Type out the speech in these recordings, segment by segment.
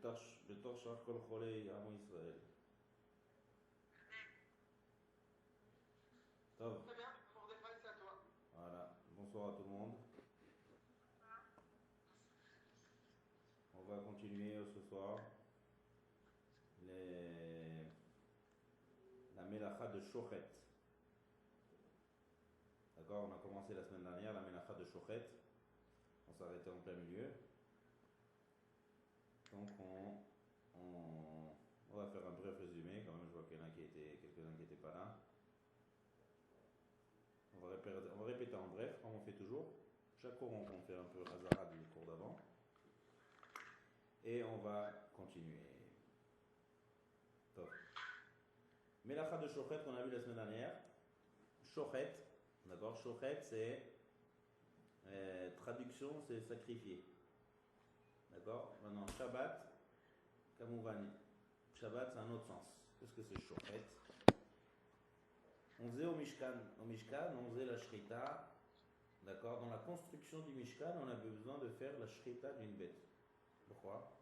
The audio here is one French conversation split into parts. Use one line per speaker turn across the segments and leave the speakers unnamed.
בתור שאר כל חולי עמו ישראל. טוב.
Très bien, Mordechai, c'est à toi.
Voilà, bonsoir à tout le monde. On va continuer ce soir la mélacha de Shochet. D'accord, on a commencé la semaine dernière la mélacha de Shochet. On s'arrêtait en plein milieu. Donc on va faire un bref résumé. Quand même, je vois qu'il y en a quelques-uns qui n'étaient pas là. On va répéter en bref, comme on fait toujours. Chaque cours, on fait un peu Hazara du cours d'avant. Et on va continuer. Top. Mélacha de Shochet qu'on a vu la semaine dernière. Shochet, d'accord. Shochet, c'est traduction, c'est sacrifier. D'accord. Maintenant, Shabbat, Kamouvan. Shabbat, c'est un autre sens. Qu'est-ce que c'est Shochet? On faisait au Mishkan, on faisait la Shrita. D'accord. Dans la construction du Mishkan, on avait besoin de faire la Shrita d'une bête. Pourquoi?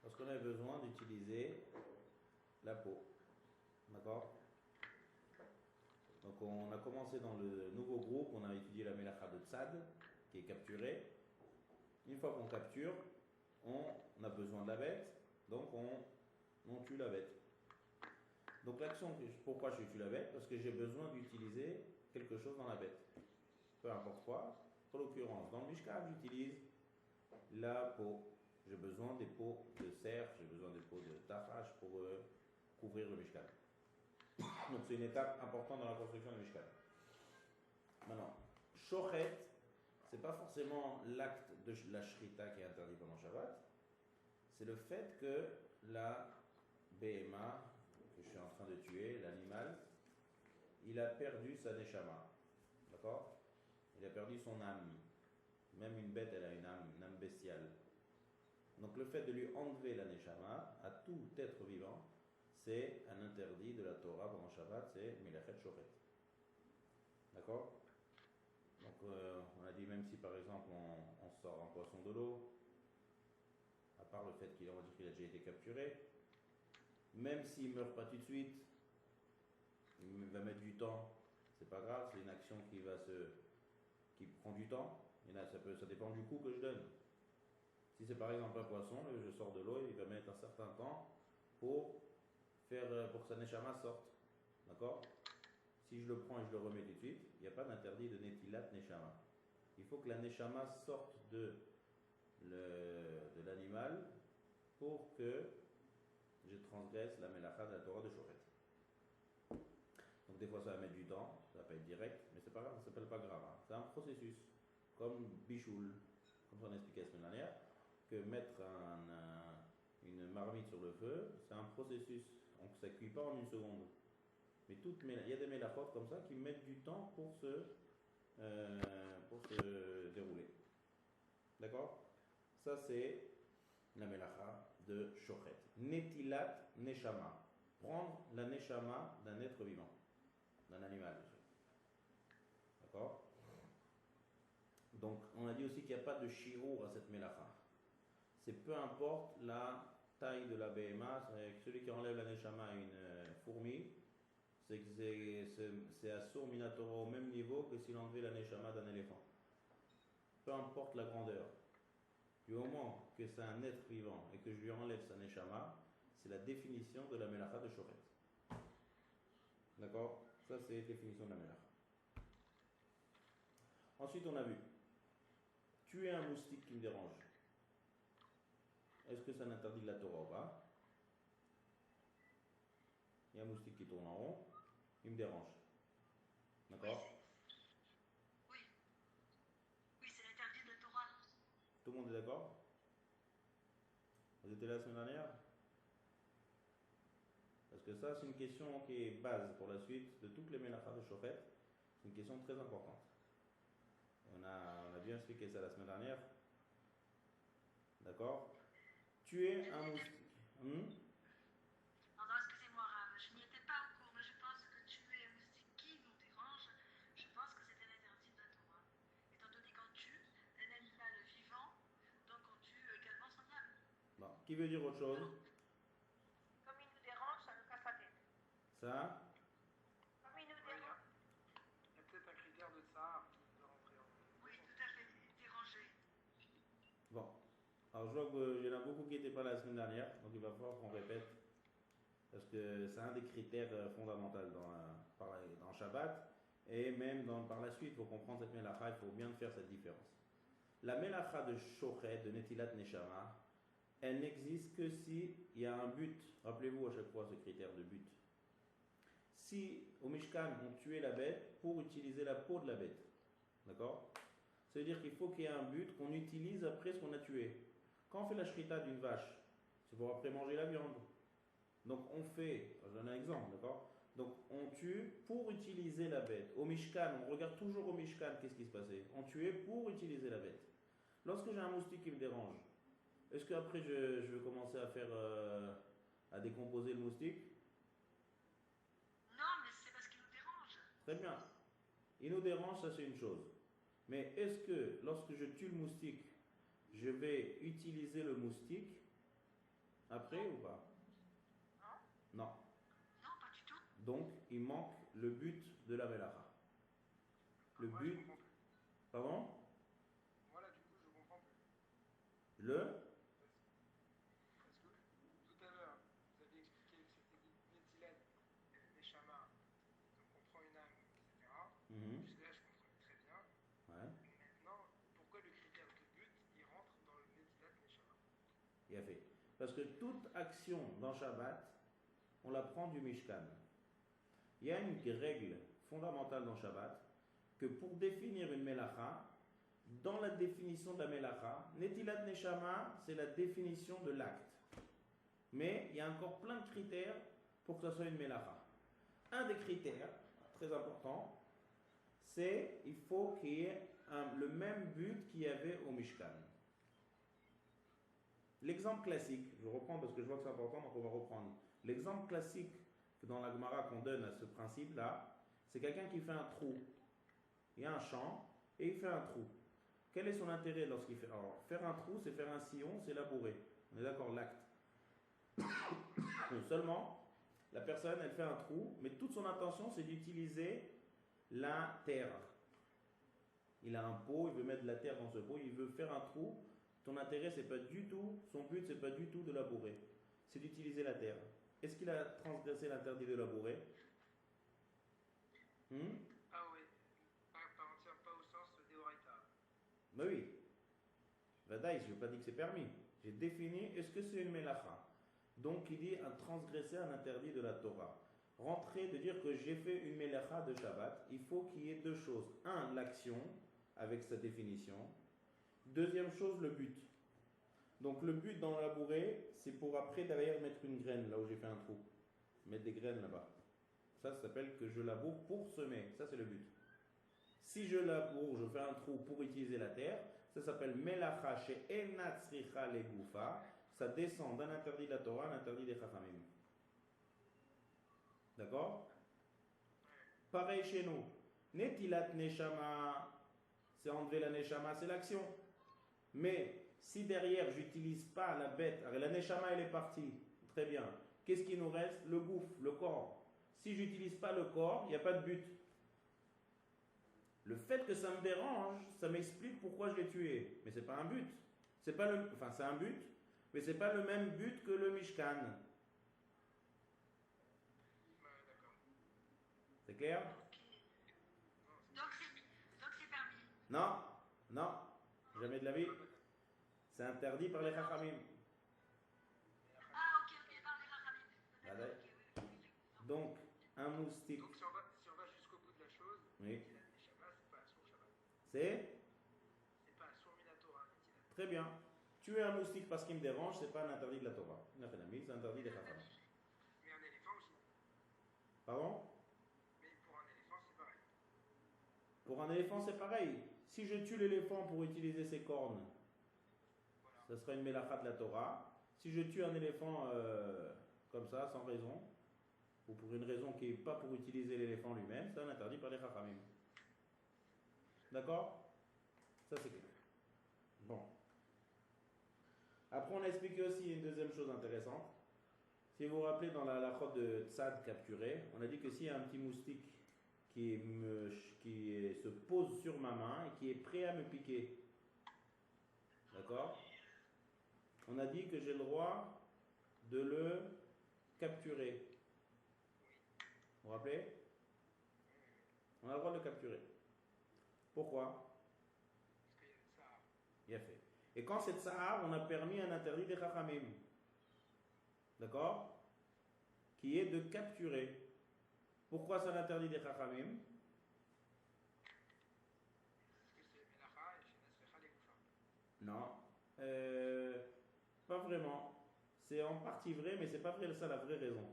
Parce qu'on avait besoin d'utiliser la peau. D'accord? Donc on a commencé dans le nouveau groupe, on a étudié la Mélacha de Tzad, qui est capturée. Une fois qu'on capture, on a besoin de la bête, donc on tue la bête. Donc l'action, pourquoi je tue la bête? Parce que j'ai besoin d'utiliser quelque chose dans la bête. Peu importe quoi. En l'occurrence, dans le Mishkan, j'utilise la peau. J'ai besoin des peaux de cerf, j'ai besoin des peaux de tachash pour couvrir le Mishkan. Donc c'est une étape importante dans la construction du Mishkan. Maintenant, Shochet, c'est pas forcément l'acte de la Shrita qui est interdit pendant Shabbat, c'est le fait que la BMA, que je suis en train de tuer, l'animal, il a perdu sa neshama. D'accord? Il a perdu son âme. Même une bête, elle a une âme bestiale. Donc le fait de lui enlever la neshama à tout être vivant, c'est un interdit de la Torah pendant Shabbat, c'est Melachet Shochet. D'accord? Donc on a dit même si par exemple on sort un poisson de l'eau, à part le fait qu'il a déjà été capturé, même s'il ne meurt pas tout de suite, il va mettre du temps, c'est pas grave, c'est une action qui prend du temps, et là, ça dépend du coup que je donne. Si c'est par exemple un poisson, je sors de l'eau, il va mettre un certain temps pour que sa neshama sorte. D'accord? Si je le prends et je le remets tout de suite, il n'y a pas d'interdit de netilat neshama. Il faut que la neshama sorte de l'animal pour que je transgresse la melacha de la Torah de Shochet. Donc des fois ça va mettre du temps, ça va pas être direct, mais c'est pas grave, ça s'appelle pas grave. Hein. C'est un processus, comme bichoul, comme on a expliqué la semaine dernière, que mettre une marmite sur le feu, c'est un processus, donc ça ne cuit pas en une seconde. Mais il y a des mélachot comme ça qui mettent du temps pour se dérouler. D'accord? Ça c'est la mélacha de Shochet. Netilat neshama. Prendre la neshama d'un être vivant, d'un animal. D'accord? Donc on a dit aussi qu'il n'y a pas de shirour à cette mélacha. C'est peu importe la taille de la BMA, celui qui enlève la neshama à une fourmi, c'est assur minatora au même niveau que s'il enlevait la neshama d'un éléphant. Peu importe la grandeur. Du moment que c'est un être vivant et que je lui enlève sa neshama, c'est la définition de la mélacha de Shochet. D'accord? Ça c'est la définition de la mélacha. Ensuite on a vu tuer un moustique qui me dérange. Est-ce que ça n'interdit de la Torah ou pas? Il y a un moustique qui tourne en rond, il me dérange. D'accord?
Oui. Oui, c'est l'interdit de la Torah.
Tout le monde est d'accord? Vous étiez là la semaine dernière? Parce que ça, c'est une question qui est base pour la suite de toutes les mélacha de Shochet. C'est une question très importante. On a bien expliqué ça la semaine dernière. D'accord? Tuer un moustique.
Non, excusez-moi, Rav, je n'y étais pas au cours, mais je pense que tuer un moustique qui nous dérange, je pense que c'était l'interdit de la Torah. Étant donné qu'on tue un animal vivant, donc on tue également son âme.
Bon, Qui veut dire autre chose?
Comme il nous dérange, ça nous casse la tête.
Ça?
Comme il nous
Ouais,
dérange.
il y a peut-être un critère de ça qui peut rentrer en
Oui, tout à fait. Dérangé.
Bon. Alors je vois qu'il y en a beaucoup qui n'étaient pas là la semaine dernière, donc il va falloir qu'on répète. Parce que c'est un des critères fondamentaux dans Shabbat. Et même par la suite, pour comprendre cette mélacha, il faut bien faire cette différence. La mélacha de Shochet, de Netilat Neshama, elle n'existe que si il y a un but. Rappelez-vous à chaque fois ce critère de but. Si au Mishkan on tuait la bête pour utiliser la peau de la bête, d'accord? Ça veut dire qu'il faut qu'il y ait un but qu'on utilise après ce qu'on a tué. Quand on fait la shrita d'une vache, c'est pour après manger la viande. Donc on fait, je donne un exemple, d'accord? Donc on tue pour utiliser la bête. Au Mishkan, on regarde toujours au Mishkan qu'est-ce qui se passait. On tuait pour utiliser la bête. Lorsque j'ai un moustique qui me dérange, est-ce qu'après je vais commencer à faire à décomposer le moustique?
Non, mais c'est parce qu'il nous dérange.
Très bien. Il nous dérange, ça c'est une chose. Mais est-ce que lorsque je tue le moustique, je vais utiliser le moustique après ou pas? Non.
Non, pas du tout.
Donc il manque le but de la Melacha. Le
Moi,
but.
je comprends plus.
Pardon?
Voilà, du coup, je comprends plus.
Le.
Parce que tout à l'heure, vous avez expliqué que c'était Netilat, Neshama, donc on prend une âme, etc. Jusque-là, je comprenais très bien.
Ouais.
Maintenant, pourquoi le critère de but, il rentre dans le Netilat Neshama?
Il a fait. Parce que toute action dans Shabbat, on la prend du Mishkan. Il y a une règle fondamentale dans Shabbat que pour définir une Melacha, dans la définition de la Melacha, Netilat Neshama, c'est la définition de l'acte. Mais il y a encore plein de critères pour que ce soit une Melacha. Un des critères, très important, c'est qu'il faut qu'il y ait le même but qu'il y avait au Mishkan. L'exemple classique, je reprends parce que je vois que c'est important, donc on va reprendre. L'exemple classique que dans la Gemara qu'on donne à ce principe-là, c'est quelqu'un qui fait un trou. Il y a un champ et il fait un trou. Quel est son intérêt lorsqu'il fait? Alors, faire un trou, c'est faire un sillon, c'est labourer. On est d'accord, l'acte. Seulement, la personne, elle fait un trou, mais toute son intention, c'est d'utiliser la terre. Il a un pot, il veut mettre de la terre dans ce pot, il veut faire un trou. Ton intérêt, c'est pas du tout, son but, c'est pas du tout de labourer, c'est d'utiliser la terre. Est-ce qu'il a transgressé l'interdit de labourer?
Ah oui, pas au sens de Deoraita.
Ben oui. Vadaï, je n'ai pas dit que c'est permis. J'ai défini, est-ce que c'est une melacha? Donc il dit un transgresser un interdit de la Torah. Rentrer de dire que j'ai fait une melacha de Shabbat, il faut qu'il y ait deux choses. Un, l'action, avec sa définition. Deuxième chose, le but. Donc le but dans le labourer, c'est pour après d'ailleurs mettre une graine là où j'ai fait un trou. Mettre des graines là-bas. Ça s'appelle que je laboure pour semer. Ça c'est le but. Si je laboure, je fais un trou pour utiliser la terre, ça s'appelle melacha chez enatzricha legoufa. Ça descend d'un interdit de la Torah à un interdit des Chachamim. D'accord? Pareil chez nous. Netilat neshama, c'est enlever la neshama, c'est l'action. Mais si derrière j'utilise pas la bête, alors la neshama elle est partie, très bien. Qu'est-ce qui nous reste? Le gouffre, le corps. Si j'utilise pas le corps, il n'y a pas de but. Le fait que ça me dérange, ça m'explique pourquoi je l'ai tué. Mais c'est pas un but. C'est pas le, enfin c'est un but, mais c'est pas le même but que le Mishkan.
D'accord.
C'est clair?
Donc c'est permis.
Non, non, jamais de la vie. C'est interdit par les Chachamim.
Ah, ok, par les Rachamim.
Ah,
D'accord,
ouais.
ok, oui.
Donc, un moustique.
Donc si on va jusqu'au bout de la chose,
Oui.
Netilat Neshama, c'est pas Asur Shabbat.
C'est
pas Asur Minatora, Netilat.
très bien. Tuer un moustique parce qu'il me dérange, c'est pas un interdit de la Torah. C'est un interdit des Chachamim.
Mais un éléphant aussi.
Pardon?
Mais pour un éléphant, c'est pareil.
Pour un éléphant, c'est pareil. Si je tue l'éléphant pour utiliser ses cornes,
Voilà.
ça sera une mélacha de la Torah. Si je tue un éléphant comme ça, sans raison, ou pour une raison qui n'est pas pour utiliser l'éléphant lui-même, c'est un interdit par les Chachamim. D'accord? Ça c'est clair. Bon. Après Après, on a expliqué aussi une deuxième chose intéressante. Si vous vous rappelez, dans la halakha de tzad capturé, on a dit que s'il y a un petit moustique se pose sur ma main et qui est prêt à me piquer, d'accord? On a dit que j'ai le droit de le capturer. Vous vous rappelez? On a le droit de le capturer. Pourquoi? Bien fait. Et quand c'est tsahar, on a permis un interdit des chachamim. D'accord? Qui est de capturer. Pourquoi c'est l'interdit des chachamim? Non. Pas vraiment. C'est en partie vrai, mais c'est pas vrai, ça la vraie raison.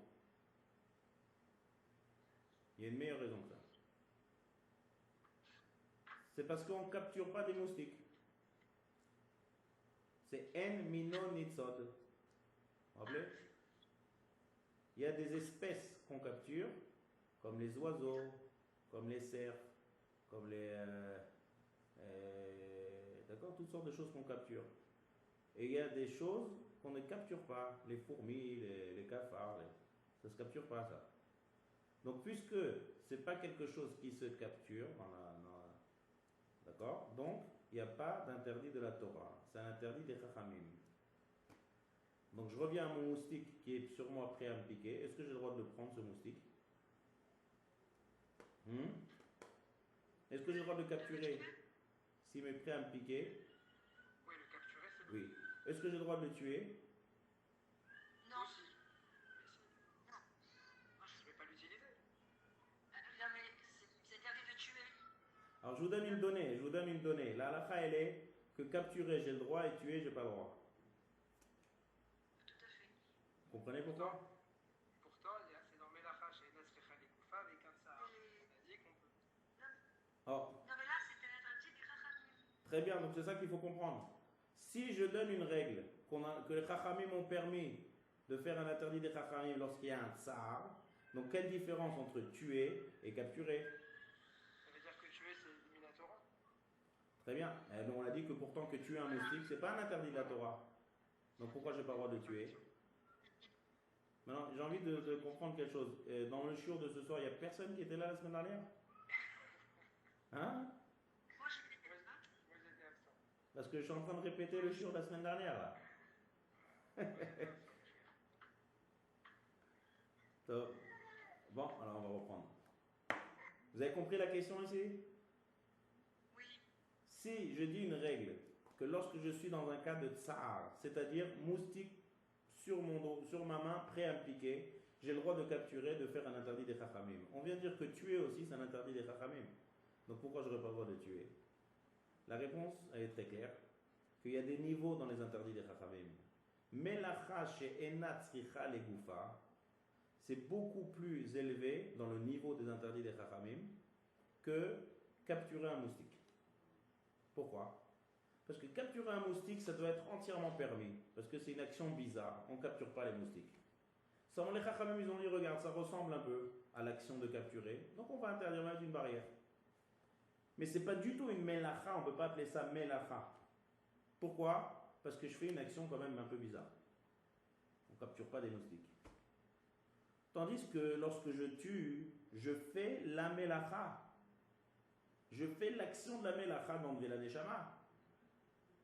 Il y a une meilleure raison que ça. C'est parce qu'on ne capture pas des moustiques. C'est en mino nitzod. Vous vous rappelez? Il y a des espèces qu'on capture, comme les oiseaux, comme les cerfs, comme les... d'accord, toutes sortes de choses qu'on capture. Et il y a des choses qu'on ne capture pas, les fourmis, les cafards, ça ne se capture pas ça. Donc puisque ce n'est pas quelque chose qui se capture, d'accord, donc il n'y a pas d'interdit de la Torah, c'est un interdit des chachamim. Donc je reviens à mon moustique qui est sur moi prêt à me piquer. Est-ce que j'ai le droit de le prendre, ce moustique? Est-ce que j'ai le droit de le capturer s'il est prêt à me piquer?
Oui, le capturer, c'est
oui. Est-ce que j'ai le droit de le tuer?
Non.
Aussi. Mais si. Non, je ne vais pas l'utiliser.
Non, mais c'est interdit de tuer.
Alors je vous donne une donnée. La halakha, elle est que capturer j'ai le droit et tuer j'ai pas le droit.
Tout à fait.
Vous comprenez pourquoi?
Pourtant, c'est dans Melacha chez Nasrecha Lekoufa avec un Sahar. On a dit qu'on peut.
Oh.
Non, mais là, c'était l'interdit des chachamim.
Très bien, donc c'est ça qu'il faut comprendre. Si je donne une règle que les chachamim ont permis de faire un interdit des chachamim lorsqu'il y a un tsar, donc quelle différence entre tuer et capturer?
Ça veut dire que tuer, c'est éliminatoire.
Très bien. Et donc on a dit que pourtant que tuer un moustique, c'est pas un interdit de la Torah. Donc pourquoi j'ai pas le droit de le tuer? Maintenant, j'ai envie de comprendre quelque chose. Dans le shiur de ce soir, il n'y a personne qui était là la semaine dernière? Hein?
Moi, j'étais là.
Moi, j'étais absent.
Parce que je suis en train de répéter le shiur de la semaine dernière là. Bon, alors on va reprendre. Vous avez compris la question ici?
Oui.
Si je dis une règle, que lorsque je suis dans un cas de tsar, c'est-à-dire moustique sur mon dos, sur ma main, prêt à me piquer, j'ai le droit de capturer, de faire un interdit des chachamim. On vient de dire que tuer aussi, c'est un interdit des chachamim. Donc pourquoi je n'aurais pas le droit de tuer? La réponse, elle est très claire, qu'il y a des niveaux dans les interdits des chachamim. Melacha chez Enat Tzricha Legoufa, c'est beaucoup plus élevé dans le niveau des interdits des chachamim que capturer un moustique. Pourquoi? Parce que capturer un moustique, ça doit être entièrement permis, parce que c'est une action bizarre, on ne capture pas les moustiques. Ça, les chachamim, ils ont dit, regarde, ça ressemble un peu à l'action de capturer, donc on va interdire, mettre une barrière. Mais ce n'est pas du tout une melacha, on ne peut pas appeler ça melacha. Pourquoi? Parce que je fais une action quand même un peu bizarre. On ne capture pas des moustiques. Tandis que lorsque je tue, je fais la melacha. Je fais l'action de la melacha d'enlever la neshama.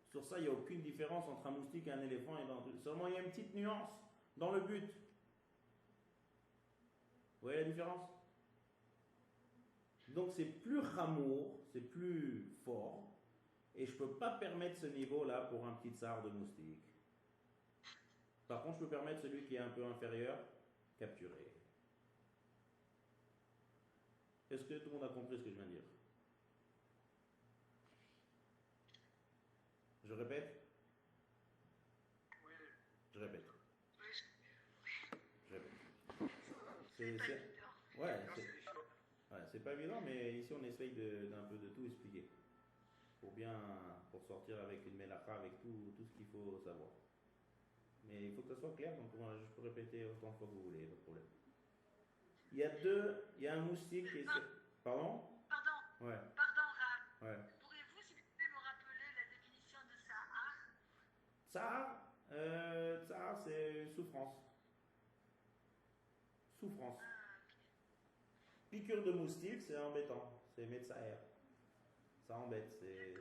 Sur ça, il n'y a aucune différence entre un moustique et un éléphant. Seulement, il y a une petite nuance dans le but. Vous voyez la différence? Donc, c'est plus chamour, c'est plus fort. Et je ne peux pas permettre ce niveau-là pour un petit tsar de moustique. Par contre, je peux permettre celui qui est un peu inférieur, capturer. Est-ce que tout le monde a compris ce que je viens de dire? Je répète?
Oui.
Je répète. Je répète. C'est pas évident, mais ici on essaye d'un peu de tout expliquer. Pour sortir avec une melacha, avec tout ce qu'il faut savoir. Mais il faut que ça soit clair, donc je peux répéter autant de fois que vous voulez, pas de problème. Il y a un moustique qui est... Pardon?
Pardon.
Ouais.
Pardon, Rav.
Ouais.
Pourriez-vous, s'il vous plaît, me rappeler la définition de Sahar?
Tsar, Tsar, c'est souffrance. Souffrance. Piqûre de moustique, c'est embêtant. C'est metsaer. Ça embête, c'est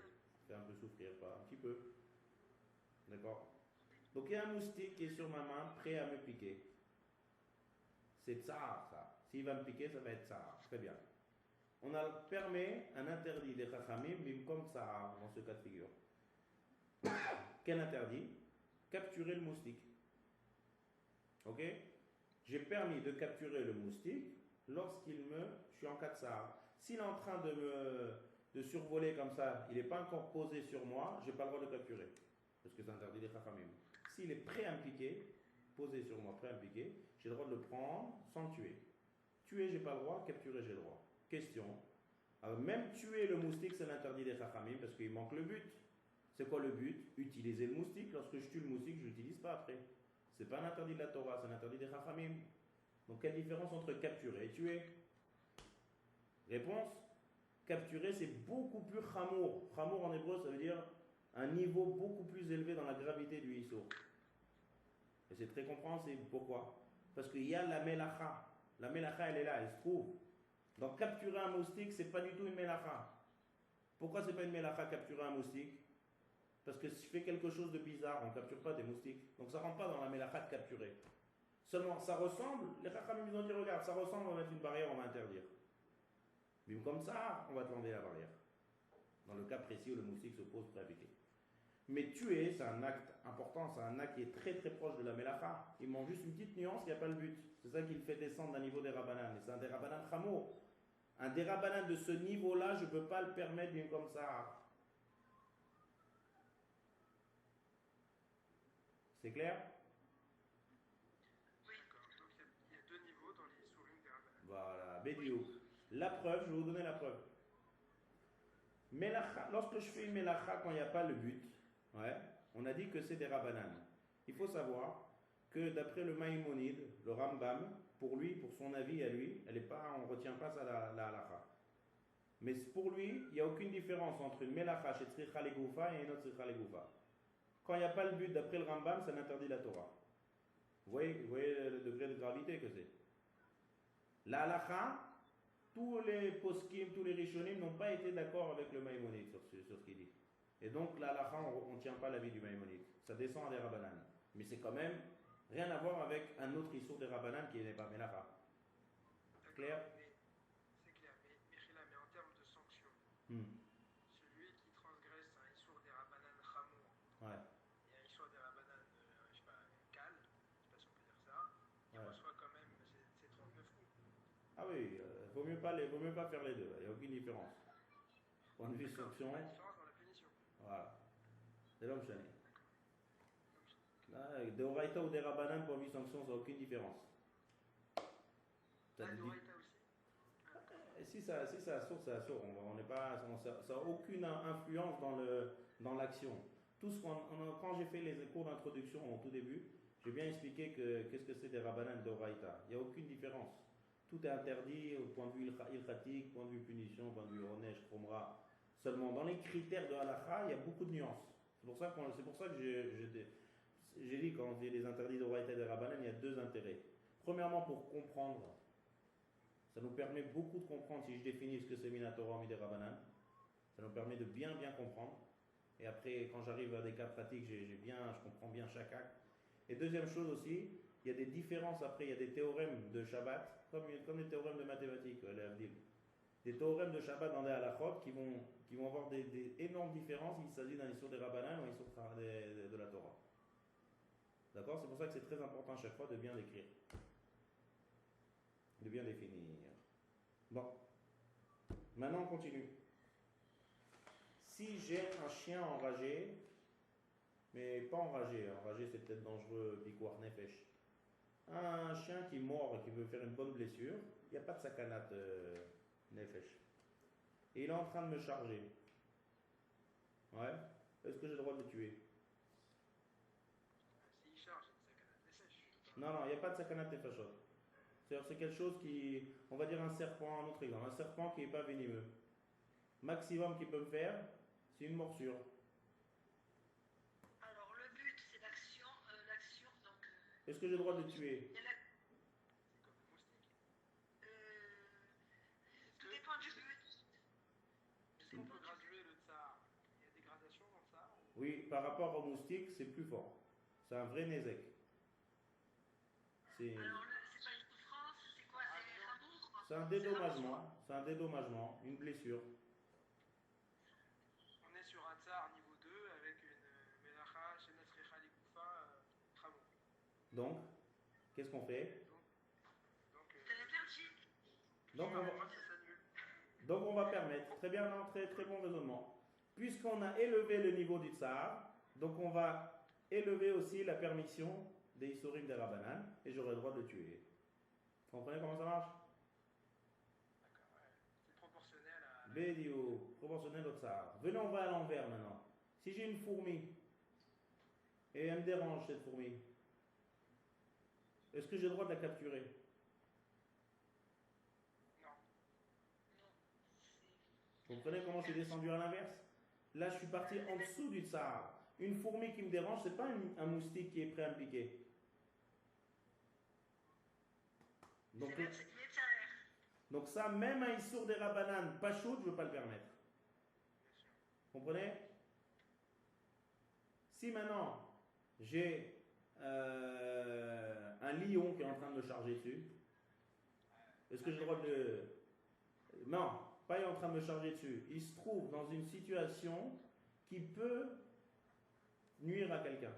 fait un peu souffrir, pas un petit peu. D'accord. Donc il y a un moustique qui est sur ma main, prêt à me piquer. C'est tsar, ça. S'il va me piquer, ça va être tsar. Très bien. On a permis un interdit des chachamim, mais comme tsar, dans ce cas de figure. Quel interdit? Capturer le moustique. Ok? J'ai permis de capturer le moustique lorsqu'il je suis en cas de tsar. S'il est en train de survoler comme ça, il n'est pas encore posé sur moi, je n'ai pas le droit de capturer. Parce que c'est interdit des chachamim. S'il est prêt à me piquer, posé sur moi, prêt à me piquer, j'ai le droit de le prendre sans le tuer. Tuer, j'ai pas le droit, capturer, j'ai le droit. Question. Alors, même tuer le moustique, c'est l'interdit des chachamim parce qu'il manque le but. C'est quoi le but? Utiliser le moustique. Lorsque je tue le moustique, je ne l'utilise pas après. C'est pas un interdit de la Torah, c'est un interdit des chachamim. Donc, quelle différence entre capturer et tuer? Réponse. Capturer, c'est beaucoup plus chamour. Chamour en hébreu, ça veut dire un niveau beaucoup plus élevé dans la gravité du issur. Et c'est très compréhensible. Pourquoi? Parce qu'il y a la melacha. La melacha, elle est là, elle se trouve. Donc capturer un moustique, c'est pas du tout une melacha. Pourquoi c'est pas une melacha capturer un moustique? Parce que si je fais quelque chose de bizarre, on ne capture pas des moustiques. Donc ça ne rentre pas dans la melacha de capturer. Seulement, ça ressemble, les chachamim ils ont dit, regarde, ça ressemble, on va mettre une barrière, on va interdire. Mais comme ça, on va te l'enlever la barrière. Dans le cas précis où le moustique se pose prêt à piquer. Mais tuer, c'est un acte important, c'est un acte qui est très très proche de la melacha. Il manque juste une petite nuance, il n'y a pas le but. C'est ça qui le fait descendre d'un niveau des rabbanan. Et c'est un des rabbanan chamour. Un des rabbanan de ce niveau-là, je ne peux pas le permettre d'une comme ça. C'est clair?
Oui. D'accord. Donc il y a deux niveaux dans les isurim des rabbanan.
Voilà, Bédiouk. La preuve, je vais vous donner la preuve. Melacha, lorsque je fais une melacha quand il n'y a pas le but, ouais, on a dit que c'est des rabbanan. Il faut savoir que d'après le Maïmonide, le Rambam, pour lui, pour son avis à lui, on ne retient pas ça la halacha. Mais pour lui, il n'y a aucune différence entre une melacha chez Tzricha Legoufa et une autre Tzricha Legoufa. Quand il n'y a pas le but d'après le Rambam, ça n'interdit la Torah. Vous voyez le degré de gravité que c'est. La halacha, tous les poskim, tous les rishonim n'ont pas été d'accord avec le Maïmonide sur ce qu'il dit. Et donc la halacha, on ne tient pas l'avis du Maïmonide. Ça descend à des rabbanan. Mais c'est quand même rien à voir avec un autre issour des rabbanan qui n'est pas melacha. Clair?
C'est clair, mais en termes de sanctions, celui qui transgresse un issour des rabbanan chamour,
ouais.
et un issour des rabbanan, je sais pas, kal, je sais pas si on peut dire ça, il reçoit quand même ces 39 coups.
Ah oui, vaut mieux pas faire les deux, il n'y a aucune différence. Point de vue sanction.
Il n'y a pas de différence dans la punition.
Voilà. C'est l'homme chané. Des oraïta ou des rabbanan, point de vue sanction, ça n'a aucune différence.
Des oraïta aussi.
Si ça sort, ça sort. Ça n'a aucune influence dans l'action. Quand j'ai fait les cours d'introduction au tout début, j'ai bien expliqué qu'est-ce que c'est des rabbanan d'oraïta. Il n'y a aucune différence. Tout est interdit au point de vue ilchatique, point de vue punition, point de vue onesh, kromra. Seulement, dans les critères de halakha, il y a beaucoup de nuances. C'est pour ça que j'ai dit, quand il y a des interdits d'oraïta et des rabbanan, il y a deux intérêts. Premièrement, pour comprendre. Ça nous permet beaucoup de comprendre si je définis ce que c'est Minatora ou Midera-Banan. Ça nous permet de bien comprendre. Et après, quand j'arrive à des cas pratiques, je comprends bien chaque acte. Et deuxième chose aussi, il y a des différences après, il y a des théorèmes de Shabbat, comme les théorèmes de mathématiques, des théorèmes de Shabbat dans des halachot qui vont avoir des énormes différences, il s'agit d'un issur des Rabbanan ou un issur de la Torah. D'accord? C'est pour ça que c'est très important à chaque fois de bien l'écrire. De bien définir. Bon. Maintenant, on continue. Si j'ai un chien enragé, mais pas enragé c'est peut-être dangereux, piquoir nefesh. Un chien qui mord et qui veut faire une bonne blessure, il n'y a pas de sakanat nefesh. Et il est en train de me charger. Ouais. Est-ce que j'ai le droit de le tuer?
S'il charge, c'est une sakanat nefesh.
Non, il n'y a pas de sakanat nefeshot. C'est quelque chose qui, on va dire un serpent, un autre exemple, un serpent qui n'est pas venimeux. Maximum qu'il peut me faire, c'est une morsure.
Alors le but c'est l'action
Est-ce que j'ai le droit de le tuer?
C'est comme le moustique.
Tout dépend du but.
Est-ce qu'on peut graduer le tsar? Il y a des gradations dans le tsar?
Oui, par rapport au moustique, c'est plus fort. C'est un vrai Nézek. C'est
Alors, c'est pas une souffrance, c'est quoi? C'est l'amour, quoi.
un dédommagement. C'est un dédommagement, une blessure.
On est sur un tsar niveau 2 avec une melacha, shenat recha likoufa, tramou.
Donc, qu'est-ce qu'on fait?
Donc,
C'est interdit.
Donc on va permettre. Très bien, non, très, très bon raisonnement. Puisqu'on a élevé le niveau du tsar, donc on va élever aussi la permission des Issourim des Rabbanan, et j'aurai le droit de le tuer. Vous comprenez comment ça marche?
D'accord, ouais. C'est proportionnel à...
Bédio, proportionnel au tsar. Venez, on va à l'envers maintenant. Si j'ai une fourmi, et elle me dérange cette fourmi, est-ce que j'ai le droit de la capturer?
Non.
Vous comprenez comment je suis descendu à l'inverse? Là, je suis parti en dessous du tsar. Une fourmi qui me dérange, c'est pas un moustique qui est prêt à me piquer. Donc ça, même un issour des Rabbanan pas chaud, je ne veux pas le permettre. Vous comprenez? Si maintenant, j'ai un lion qui est en train de me charger dessus, est-ce que j'ai le droit de le... Non, pas il est en train de me charger dessus. Il se trouve dans une situation qui peut nuire à quelqu'un.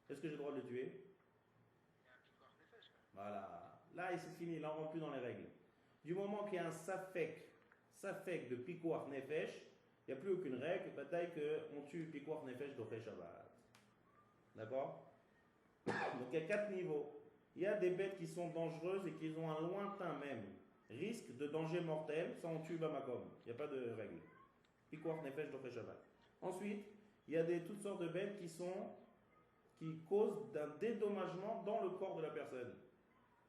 Est-ce que j'ai le droit de le tuer? Voilà. Là, c'est fini, là, on ne rentre plus dans les règles. Du moment qu'il y a un safek de pikuach nefesh, il n'y a plus aucune règle, bataille qu'on tue pikuach nefesh d'Oché Shabbat. D'accord? Donc il y a 4 niveaux. Il y a des bêtes qui sont dangereuses et qui ont un lointain même risque de danger mortel, ça on tue Bamakom. Il n'y a pas de règle. Pikuach nefesh d'Oché Shabbat. Ensuite, il y a toutes sortes de bêtes qui causent d'un dédommagement dans le corps de la personne.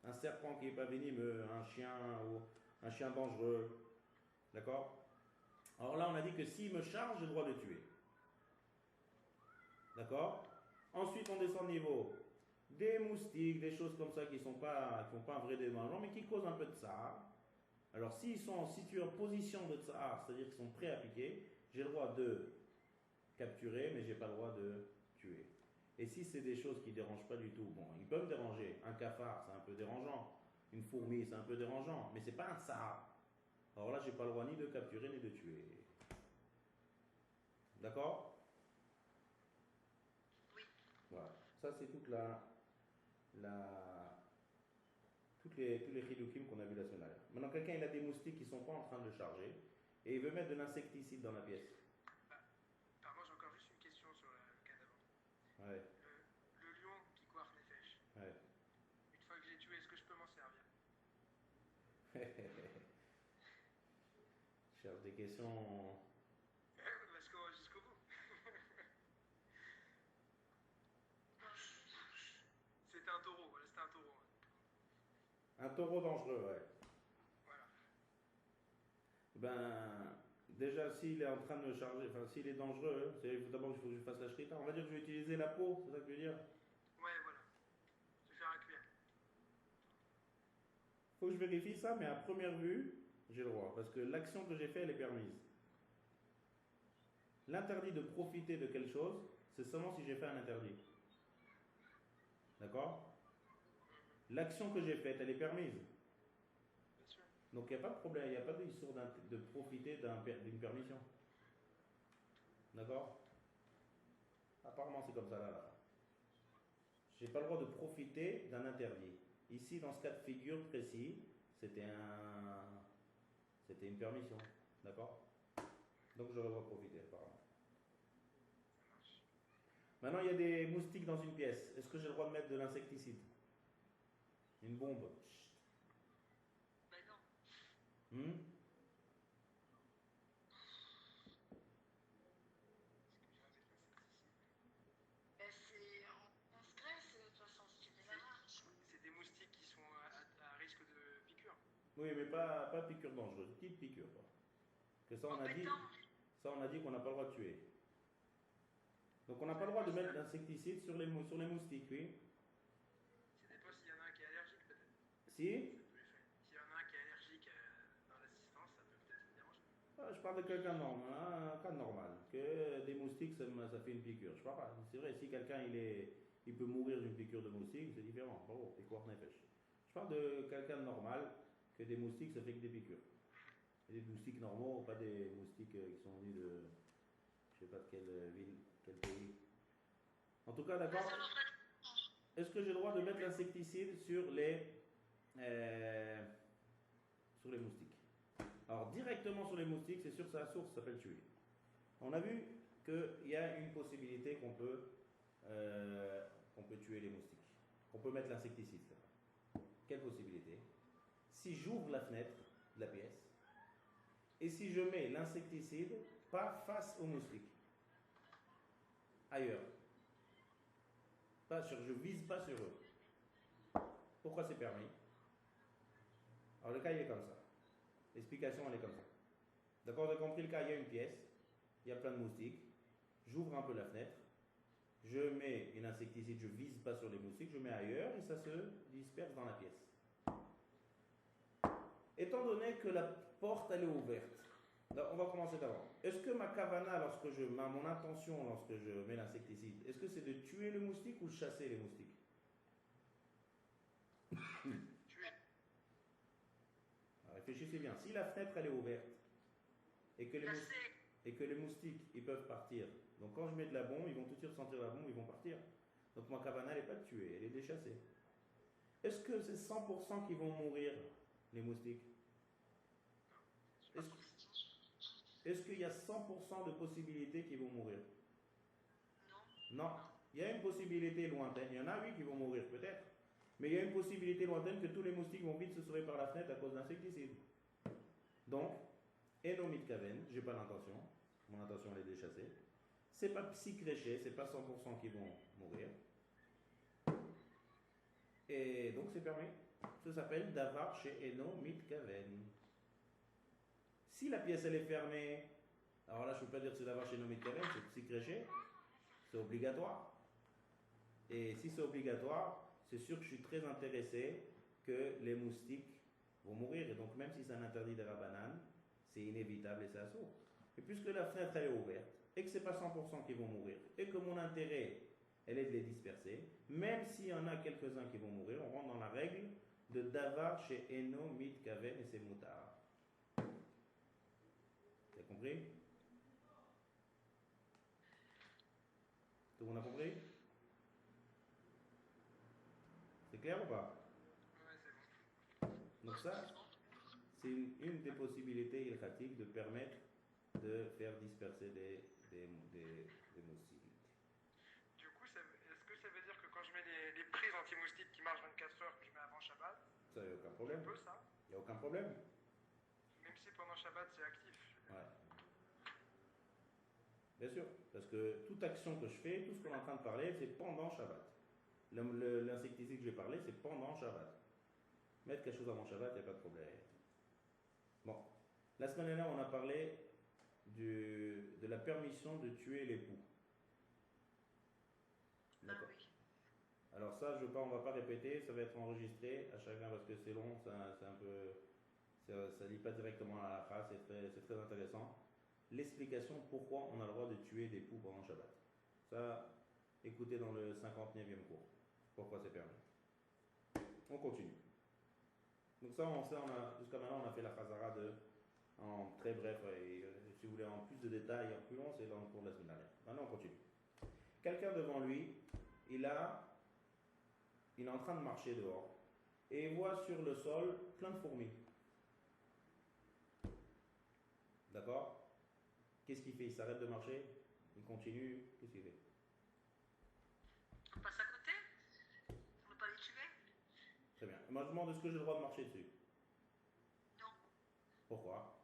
Un serpent qui n'est pas venimeux, un chien dangereux. D'accord? Alors là, on a dit que s'il me charge, j'ai le droit de le tuer. D'accord? Ensuite, on descend de niveau. Des moustiques, des choses comme ça qui font pas un vrai dédommagement, mais qui causent un peu de tsar. Alors, s'ils sont en position de tsar, c'est-à-dire qu'ils sont prêts à piquer, j'ai le droit de capturer, mais je n'ai pas le droit de tuer. Et si c'est des choses qui ne dérangent pas du tout, bon, ils peuvent déranger. Un cafard, c'est un peu dérangeant. Une fourmi, c'est un peu dérangeant. Mais ce n'est pas un tsar. Alors là, je n'ai pas le droit ni de capturer ni de tuer. D'accord?
Oui.
Voilà. Ça, c'est tous les chidukim qu'on a vu la semaine dernière. Maintenant, quelqu'un, il a des moustiques qui ne sont pas en train de charger et il veut mettre de l'insecticide dans la pièce.
Pardon, j'ai encore juste une question sur le cas d'avant.
Ouais.
Le lion qui coiffe les fèches.
Ouais.
Une fois que j'ai tué, est-ce que je peux m'en servir?
Je cherche des questions.
Parce que jusqu'au bout. C'était un taureau, voilà, c'était un taureau.
Un taureau dangereux, ouais.
Voilà.
Ben, déjà, s'il est en train de me charger, enfin, s'il est dangereux, d'abord, il faut que je fasse la shrita. On va dire que je vais utiliser la peau, c'est ça que tu veux dire?
Ouais, voilà. Je vais faire un cuir.
Faut que je vérifie ça, mais à première vue, j'ai le droit. Parce que l'action que j'ai faite, elle est permise. L'interdit de profiter de quelque chose, c'est seulement si j'ai fait un interdit. D'accord? L'action que j'ai faite, elle est permise.
Bien sûr.
Donc il n'y a pas de problème, il n'y a pas d'histoire de profiter d'une permission. D'accord? Apparemment c'est comme ça là. Je n'ai pas le droit de profiter d'un interdit. Ici, dans ce cas de figure précis, c'était une permission. D'accord? Donc j'aurais le droit de profiter apparemment.
Ça marche.
Maintenant, il y a des moustiques dans une pièce. Est-ce que j'ai le droit de mettre de l'insecticide? Une bombe?
Ben non.
Hmm?
Ben on se graisse, de toute façon, si tu démarres.
C'est des moustiques qui sont à risque de piqûre.
Oui, mais pas piqûre dangereuse, petite piqûre. Quoi. Que ça, on a dit qu'on n'a pas le droit de tuer. Donc on n'a pas le droit de mettre l'insecticide sur les moustiques, oui.
Ça dépend s'il y en a un qui est allergique peut-être.
Si
S'il y en a un qui est allergique dans l'assistance, ça peut peut-être me déranger.
Je parle de quelqu'un normal, hein, un cas normal. Que des moustiques, ça fait une piqûre. Je parle pas. C'est vrai, si quelqu'un il peut mourir d'une piqûre de moustique, c'est différent. Bravo, c'est quoi Je parle de quelqu'un de normal, que des moustiques, ça fait que des piqûres. Et des moustiques normaux, pas des moustiques qui sont venus de, je sais pas de quelle ville, quel pays. En tout cas, d'accord. Est-ce que j'ai le droit de mettre l'insecticide sur les moustiques? Alors, directement sur les moustiques, c'est sûr que sa source s'appelle tuer. On a vu qu'il y a une possibilité qu'on peut tuer les moustiques. On peut mettre l'insecticide. Quelle possibilité? Si j'ouvre la fenêtre de la pièce et si je mets l'insecticide pas face aux moustiques, ailleurs. Je ne vise pas sur eux. Pourquoi c'est permis? Alors le cas il est comme ça. L'explication elle est comme ça. D'accord, vous avez compris le cas, il y a une pièce, il y a plein de moustiques, j'ouvre un peu la fenêtre, je mets une insecticide, je ne vise pas sur les moustiques, je mets ailleurs et ça se disperse dans la pièce. Étant donné que la porte elle est ouverte, on va commencer d'abord. Est-ce que ma kavana, mon intention lorsque je mets l'insecticide, est-ce que c'est de tuer le moustique ou de chasser les moustiques?
Tuer.
Réfléchissez bien. Si la fenêtre elle est ouverte et que les moustiques ils peuvent partir, donc quand je mets de la bombe, ils vont tout de suite sentir la bombe, ils vont partir. Donc ma kavana elle n'est pas de tuer, elle est de les chasser. Est-ce que c'est 100% qui vont mourir, les moustiques? Est-ce qu'il y a 100% de possibilités qu'ils vont mourir? Non. Il y a une possibilité lointaine. Il y en a, oui, qui vont mourir peut-être. Mais il y a une possibilité lointaine que tous les moustiques vont vite se sauver par la fenêtre à cause d'insecticides. Donc, Enomit Kaven, j'ai pas l'intention. Mon intention elle est de les chasser. C'est pas psychréché, c'est pas 100% qui vont mourir. Et donc c'est permis. Ça s'appelle Davar chez Enomit Kaven. Si la pièce elle est fermée, alors là je ne peux pas dire que c'est d'avoir chez Nomit Kaven, c'est psychréché, c'est obligatoire. Et si c'est obligatoire, c'est sûr que je suis très intéressé que les moustiques vont mourir. Et donc même si c'est un interdit de Rabbanan, c'est inévitable et c'est assaut. Et puisque la fenêtre elle est ouverte, et que ce n'est pas 100% qui vont mourir, et que mon intérêt elle est de les disperser, même s'il y en a quelques-uns qui vont mourir, on rentre dans la règle de Davar chez Eno Mit Kaven et c'est Moutar. Vous avez compris? Tout le monde a compris? C'est clair ou pas?
Ouais, c'est bon.
Donc ça, c'est une des possibilités ilkhatiques de permettre de faire disperser des moustiques.
Du coup, est-ce que ça veut dire que quand je mets les prises anti-moustiques qui marchent 24 heures que je mets avant Shabbat,
ça, il n'y a aucun problème.
je peux ça?
Il n'y a aucun problème.
Même si pendant Shabbat c'est actif.
Ouais. Bien sûr, parce que toute action que je fais, tout ce qu'on est en train de parler, c'est pendant Shabbat. L'insecticide que j'ai parlé, c'est pendant Shabbat. Mettre quelque chose avant Shabbat, il n'y a pas de problème. Bon, la semaine dernière, on a parlé de la permission de tuer les poux. D'accord.
Ah oui.
Alors ça, on ne va pas répéter, ça va être enregistré à chacun parce que c'est long, c'est un peu, ça lit pas directement à la halakha, c'est très intéressant. L'explication pourquoi on a le droit de tuer des poux pendant Shabbat. Ça, écoutez dans le 59e cours. Pourquoi c'est permis. On continue. Donc ça, jusqu'à maintenant, on a fait la chazara en très bref, et si vous voulez en plus de détails, en plus long, c'est dans le cours de la semaine dernière. Maintenant, on continue. Quelqu'un devant lui, il est en train de marcher dehors, et il voit sur le sol plein de fourmis. D'accord? Qu'est-ce qu'il fait? Il s'arrête de marcher? Il continue? Qu'est-ce qu'il fait?
On passe à côté? On ne pas les tuer?
Très bien. Moi, je demande est-ce que j'ai le droit de marcher dessus?
Non.
Pourquoi?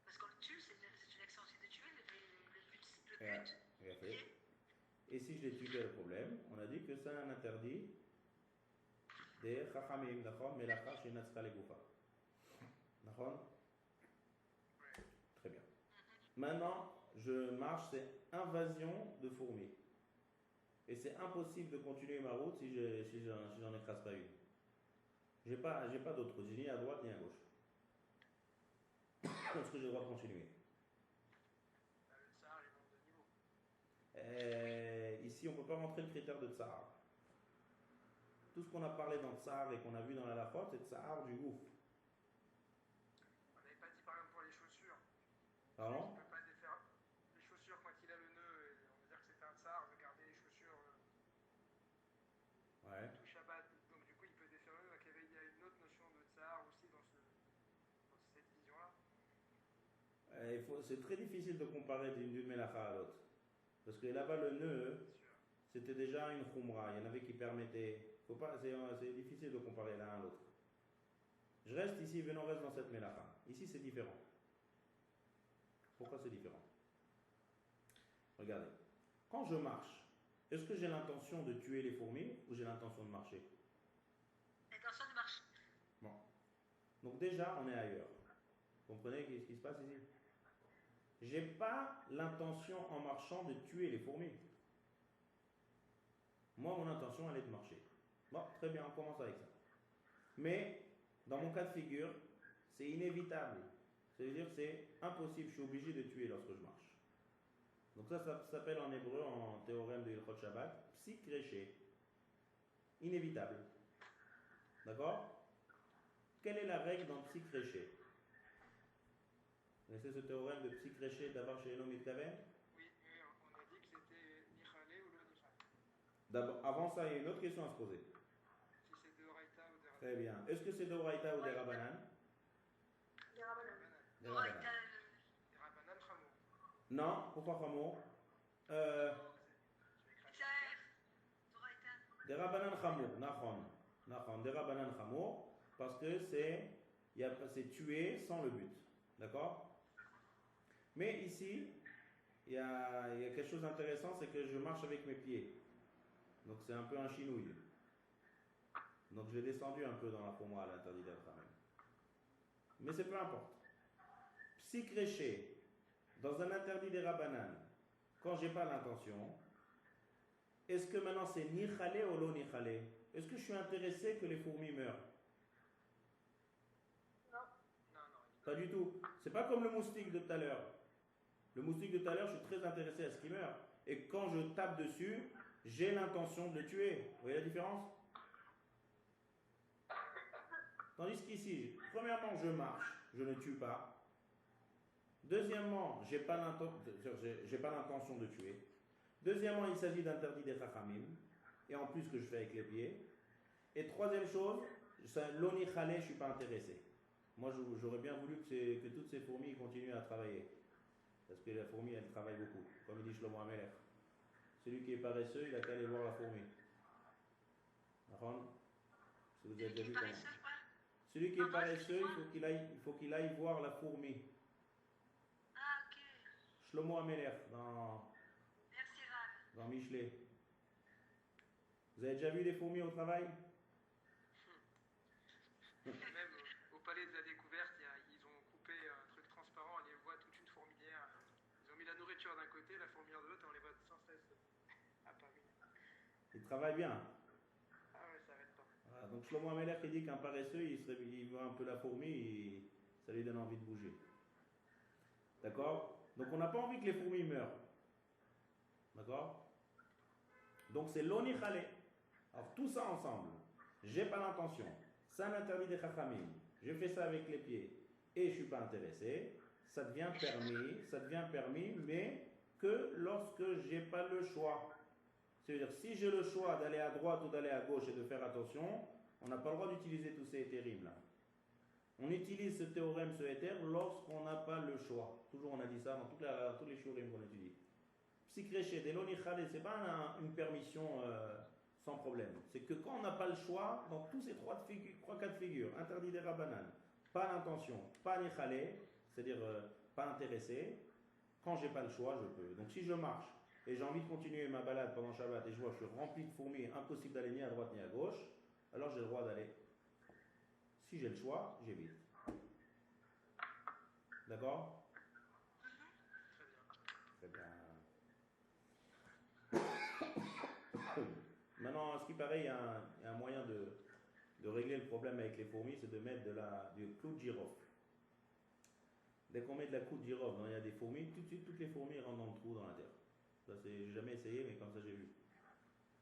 Parce qu'on le tue, c'est une action aussi de tuer. Le but
Bien fait. Et si je les tue, quel est le problème? On a dit que c'est un interdit des chachamim, d'accord? Melacha chez Natzka Legoufa. D'accord? Très bien. Maintenant, je marche, c'est invasion de fourmis. Et c'est impossible de continuer ma route si j'en écrase pas une. J'ai pas d'autre route, j'ai ni à droite ni à gauche. Est-ce que j'ai le droit de continuer?
Le tsar, il monte de niveau.
Ici, on ne peut pas rentrer le critère de tsar. Tout ce qu'on a parlé dans tsar et qu'on a vu dans la lachot, c'est tsar du gouffre.
On n'avait pas dit par exemple pour les chaussures.
Pardon?
On ne peut pas défaire les chaussures quand il a le nœud. On va dire que c'était un tsar de garder les chaussures
Ouais.
tout Shabbat. Donc du coup, il peut défaire le nœud. Donc il y a une autre notion de tsar aussi dans cette vision-là.
C'est très difficile de comparer d'une mélacha à l'autre. Parce que là-bas, le nœud, c'était déjà une khumra. Il y en avait qui permettaient. C'est difficile de comparer l'un à l'autre. Je reste ici, venons, reste dans cette mélacha. Ici, c'est différent. Pourquoi c'est différent? Regardez. Quand je marche, est-ce que j'ai l'intention de tuer les fourmis ou j'ai l'intention de marcher?
L'intention de marcher.
Bon. Donc déjà, on est ailleurs. Vous comprenez ce qui se passe ici? J'ai pas l'intention en marchant de tuer les fourmis. Moi, mon intention, elle est de marcher. Bon, très bien, on commence avec ça. Mais, dans mon cas de figure, c'est inévitable. C'est-à-dire c'est impossible, je suis obligé de tuer lorsque je marche. Donc ça s'appelle en hébreu, en théorème de Hilchot Shabbat, psik-réché. Inévitable. D'accord? Quelle est la règle dans psik-réché? Vous connaissez ce théorème de psik-réché d'avoir chez l'homme mitkaven?
Oui, on a dit que c'était Nichalé ou le Nichal.
D'abord, avant ça, il y a une autre question à se poser.
Si c'est de Oraïta ou de Rabbanan.
Très bien. Est-ce que c'est d'Oraïta ou des Rabbanan?
Des Rabbanan.
Des Rabbanan.
Des Rabbanan Chamour.
Non, pourquoi Chamour? Des Rabbanan Chamour, Nachon. Des Rabbanan Chamour, parce que c'est tuer sans le but. D'accord? Mais ici, il y a quelque chose d'intéressant, c'est que je marche avec mes pieds. Donc c'est un peu un chinouille. Donc j'ai descendu un peu dans la Khumra à l'interdit d'être même. Mais c'est peu importe. Psik-réché, dans un interdit des Rabbanan, quand j'ai pas l'intention, est-ce que maintenant c'est Nichalé ou lo Nichalé? Est-ce que je suis intéressé que les fourmis meurent?
Non.
Pas du tout. C'est pas comme le moustique de tout à l'heure. Le moustique de tout à l'heure, je suis très intéressé à ce qu'il meure. Et quand je tape dessus, j'ai l'intention de le tuer. Vous voyez la différence? Tandis qu'ici, premièrement, je marche, je ne tue pas. Deuxièmement, j'ai pas l'intention de tuer. Deuxièmement, il s'agit d'interdit des chachamim. Et en plus que je fais avec les pieds. Et troisième chose, l'oni khalé, je ne suis pas intéressé. Moi, j'aurais bien voulu que toutes ces fourmis continuent à travailler. Parce que la fourmi, elle travaille beaucoup. Comme il dit Shlomo Amelech. Celui qui est paresseux, il a qu'à aller voir la fourmi. Si vous avez déjà vu comment. Celui qui est paresseux, il faut qu'il aille voir la fourmi.
Ah, ok.
Shlomo Amelech dans Michelet. Vous avez déjà vu des fourmis au travail?
Même au palais de la découverte, ils ont coupé un truc transparent, on les voit toute une fourmilière. Ils ont mis la nourriture d'un côté, la fourmilière de l'autre, et on les voit sans cesse à Paris.
Ils travaillent bien.
Ah ouais, ça arrête pas.
Voilà, donc Shlomo Amelech il dit qu'un paresseux, il voit un peu la fourmi et ça lui donne envie de bouger. D'accord? Donc on n'a pas envie que les fourmis meurent. D'accord? Donc c'est l'oni khalé. Alors tout ça ensemble, j'ai pas l'intention. C'est un interdit des chachamim. Je fais ça avec les pieds et je ne suis pas intéressé. Ça devient permis, mais que lorsque j'ai pas le choix. C'est-à-dire, si j'ai le choix d'aller à droite ou d'aller à gauche et de faire attention, on n'a pas le droit d'utiliser tous ces hétérim là. On utilise ce théorème, ce héter, lorsqu'on n'a pas le choix. Toujours on a dit ça dans tous les shurim qu'on étudie. Psik-réché, des loni khalé, c'est pas une permission sans problème. C'est que quand on n'a pas le choix, dans tous ces trois cas de figure, interdit des rabbanan, pas l'intention, pas nichalé, c'est-à-dire pas intéressé, quand j'ai pas le choix, je peux. Donc si je marche et j'ai envie de continuer ma balade pendant Shabbat et je vois que je suis rempli de fourmis, impossible d'aller ni à droite ni à gauche, alors j'ai le droit d'aller. Si j'ai le choix, j'évite. D'accord?
Très bien.
Maintenant, ce qui paraît, il y a un moyen de régler le problème avec les fourmis, c'est de mettre du clou de girofle. Dès qu'on met de la clou de girofle, il y a des fourmis, tout de suite, toutes les fourmis rentrent dans le trou dans la terre. Ça, j'ai jamais essayé, mais comme ça, j'ai vu.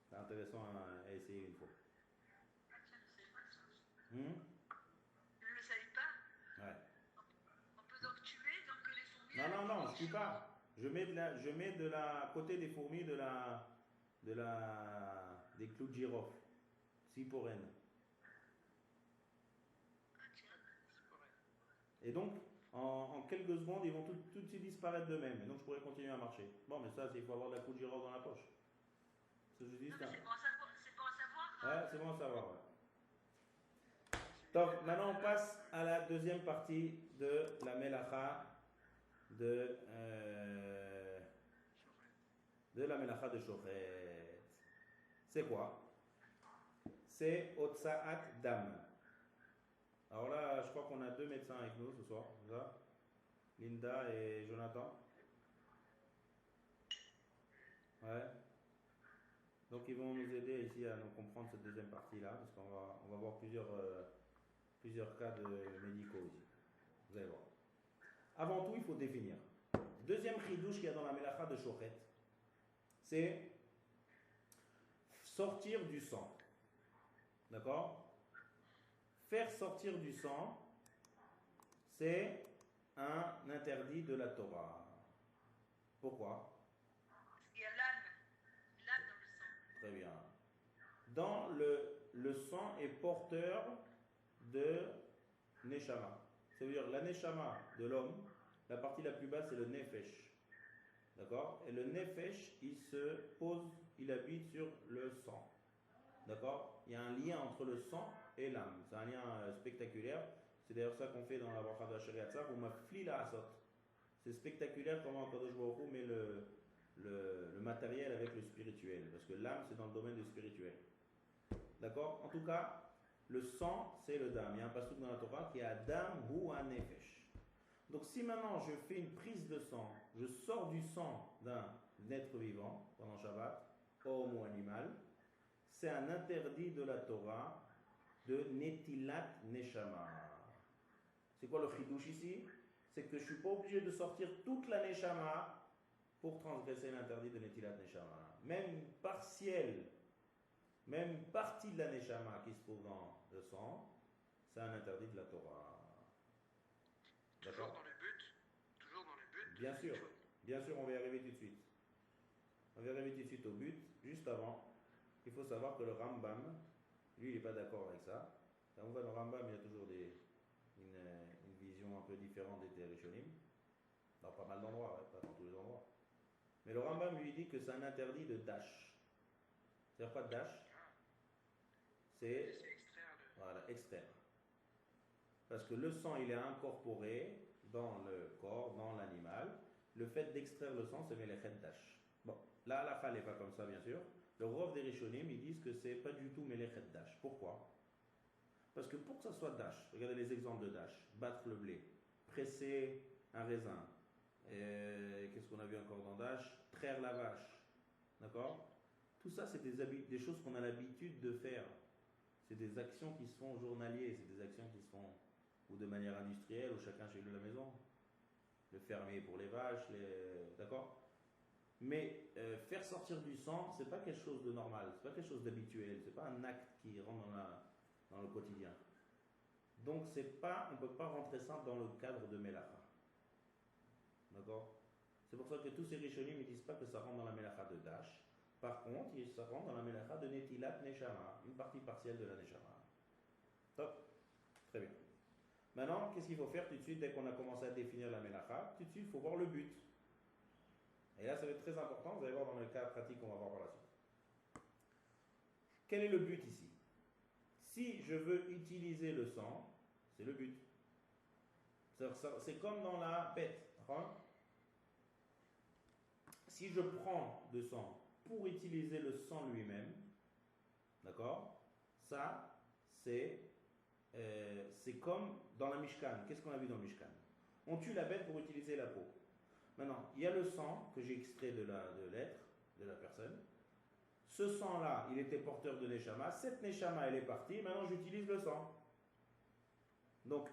C'est intéressant à essayer une fois.
Ah tiens, je ne savais pas ça.
Je
ne le savais pas.
Ouais.
On peut donc tuer donc les fourmis.
Non, je tue pas. Je mets de la côté des fourmis des clous de girofle. Cyporène.
Ah tiens.
Et donc, en quelques secondes, ils vont tout de suite disparaître d'eux-mêmes. Et donc, je pourrais continuer à marcher. Bon, mais ça, il faut avoir de la clou de girofle dans la poche.
C'est bon à savoir.
Ouais, c'est bon à savoir. Ouais. Donc, maintenant, on passe à la deuxième partie de la Melacha de la Melacha de Shochet. C'est quoi? C'est Otsaat Dam. Alors là, je crois qu'on a deux médecins avec nous ce soir. Ça, Linda et Jonathan. Ouais. Donc ils vont nous aider ici à nous comprendre cette deuxième partie-là, parce qu'on va voir plusieurs cas de médicaux ici. Vous allez voir. Avant tout, il faut définir. Deuxième chidouche qu'il y a dans la Melacha de Shochet, c'est sortir du sang. D'accord? Faire sortir du sang, c'est un interdit de la Torah. Pourquoi?
Parce qu'il y a l'âme dans le sang.
Très bien. Dans le sang est porteur de Neshama. Ça veut dire la Neshama de l'homme, la partie la plus basse c'est le Nefesh. D'accord? Et le Nefesh, il habite sur le sang. D'accord? Il y a un lien entre le sang et l'âme. C'est un lien spectaculaire. C'est d'ailleurs ça qu'on fait dans la bracha de Asher Yatzar, ou mafli la asot. C'est spectaculaire comment Kadosh Baruch Hu met le matériel avec le spirituel. Parce que l'âme, c'est dans le domaine du spirituel. D'accord? En tout cas, le sang, c'est le dam. Il y a un passouk dans la Torah qui est Adam ou un nefesh. Donc si maintenant je fais une prise de sang, je sors du sang d'un être vivant pendant Shabbat, homme ou animal, c'est un interdit de la Torah de Netilat Neshama. C'est quoi le chidouche ici? C'est que je ne suis pas obligé de sortir toute la Neshama pour transgresser l'interdit de Netilat Neshama. Même partiel, même partie de la Neshama qui se trouve dans le sang, c'est un interdit de la Torah.
Toujours dans le but.
Bien sûr, on va y arriver tout de suite. On va y arriver tout de suite au but. Juste avant, il faut savoir que le Rambam, lui, il n'est pas d'accord avec ça. Quand on va dans le Rambam, il y a toujours une vision un peu différente des Rishonim. Dans pas mal d'endroits, ouais, pas dans tous les endroits. Mais le Rambam lui dit que c'est un interdit de dash. C'est-à-dire quoi dash? C'est
extraire
voilà, extraire. Parce que le sang, il est incorporé dans le corps, dans l'animal. Le fait d'extraire le sang, c'est melechet dash. Bon, là, la halakha n'est pas comme ça, bien sûr. Le Rov des Rishonim, ils disent que c'est pas du tout melechet dash. Pourquoi? Parce que pour que ça soit dash, regardez les exemples de dash. Battre le blé, presser un raisin. Qu'est-ce qu'on a vu encore dans dash? Traire la vache. D'accord? Tout ça, c'est des choses qu'on a l'habitude de faire. C'est des actions qui se font journalier, c'est des actions qui se font ou de manière industrielle, ou chacun chez lui à la maison. Le fermier pour les vaches, d'accord? Mais faire sortir du sang, c'est pas quelque chose de normal, c'est pas quelque chose d'habituel, c'est pas un acte qui rentre dans le quotidien. Donc on ne peut pas rentrer ça dans le cadre de Melacha. D'accord? C'est pour ça que tous ces Rishonim ne disent pas que ça rentre dans la Melacha de Dash. Par contre, ça rentre dans la Melacha de Netilat Neshama, une partie partielle de la Neshama. Top. Très bien. Maintenant, qu'est-ce qu'il faut faire tout de suite dès qu'on a commencé à définir la Melacha? Tout de suite, il faut voir le but. Et là, ça va être très important, vous allez voir dans le cas pratique qu'on va voir par la suite. Quel est le but ici? Si je veux utiliser le sang, c'est le but. C'est comme dans la bête. Si je prends de sang pour utiliser le sang lui-même, d'accord? Ça, c'est comme dans la Mishkan. Qu'est-ce qu'on a vu dans le Mishkan? On tue la bête pour utiliser la peau. Maintenant, il y a le sang que j'ai extrait de l'être, de la personne. Ce sang-là, il était porteur de Neshama. Cette Neshama, elle est partie. Maintenant, j'utilise le sang. Donc,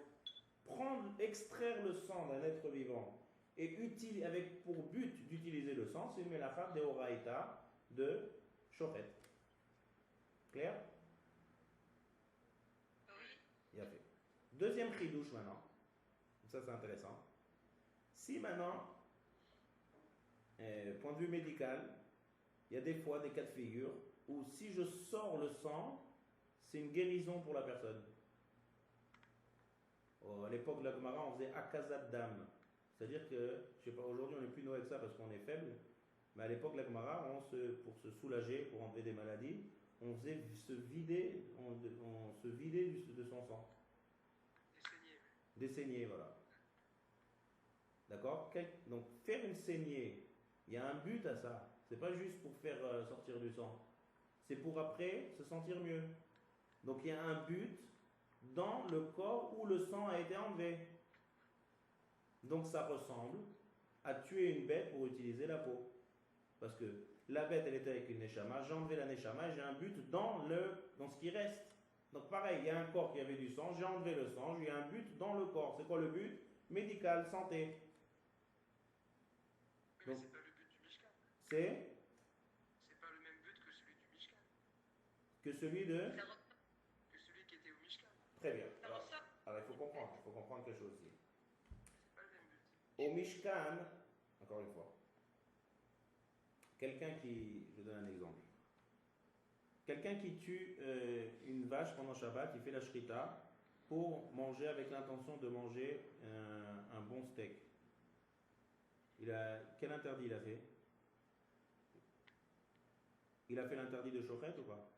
extraire le sang d'un être vivant et avec pour but d'utiliser le sang, c'est une mélacha de Horaïta de Shochet. Clair?
Oui.
Il a fait. Deuxième chidouche maintenant. Ça, c'est intéressant. Si maintenant, point de vue médical, il y a des fois des cas de figure où si je sors le sang, c'est une guérison pour la personne. À l'époque de la Gemara, on faisait akazat dam. C'est-à-dire que, je sais pas, aujourd'hui on n'est plus noué avec ça parce qu'on est faible, mais à l'époque de la Gemara, pour se soulager, pour enlever des maladies, on faisait se vider, on se vidait de son sang. Des saignées, voilà. D'accord? Donc faire une saignée, il y a un but à ça. C'est pas juste pour faire sortir du sang. C'est pour après se sentir mieux. Donc il y a un but dans le corps où le sang a été enlevé. Donc ça ressemble à tuer une bête pour utiliser la peau. Parce que la bête, elle était avec une neshama, j'ai enlevé la neshama et j'ai un but dans ce qui reste. Donc pareil, il y a un corps qui avait du sang, j'ai enlevé le sang, j'ai un but dans le corps. C'est quoi le but? Médical, santé.
Mais c'est pas le but du Mishkan.
C'est
pas le même but que celui du Mishkan.
Que celui de?
Que celui qui était au Mishkan.
Très bien. Alors il faut comprendre quelque chose ici.
C'est pas le même but.
Au Mishkan, encore une fois, je donne un exemple. Quelqu'un qui tue une vache pendant Shabbat, il fait la shrita pour manger avec l'intention de manger un bon steak. Quel interdit il a fait? Il a fait l'interdit de Shochet ou pas?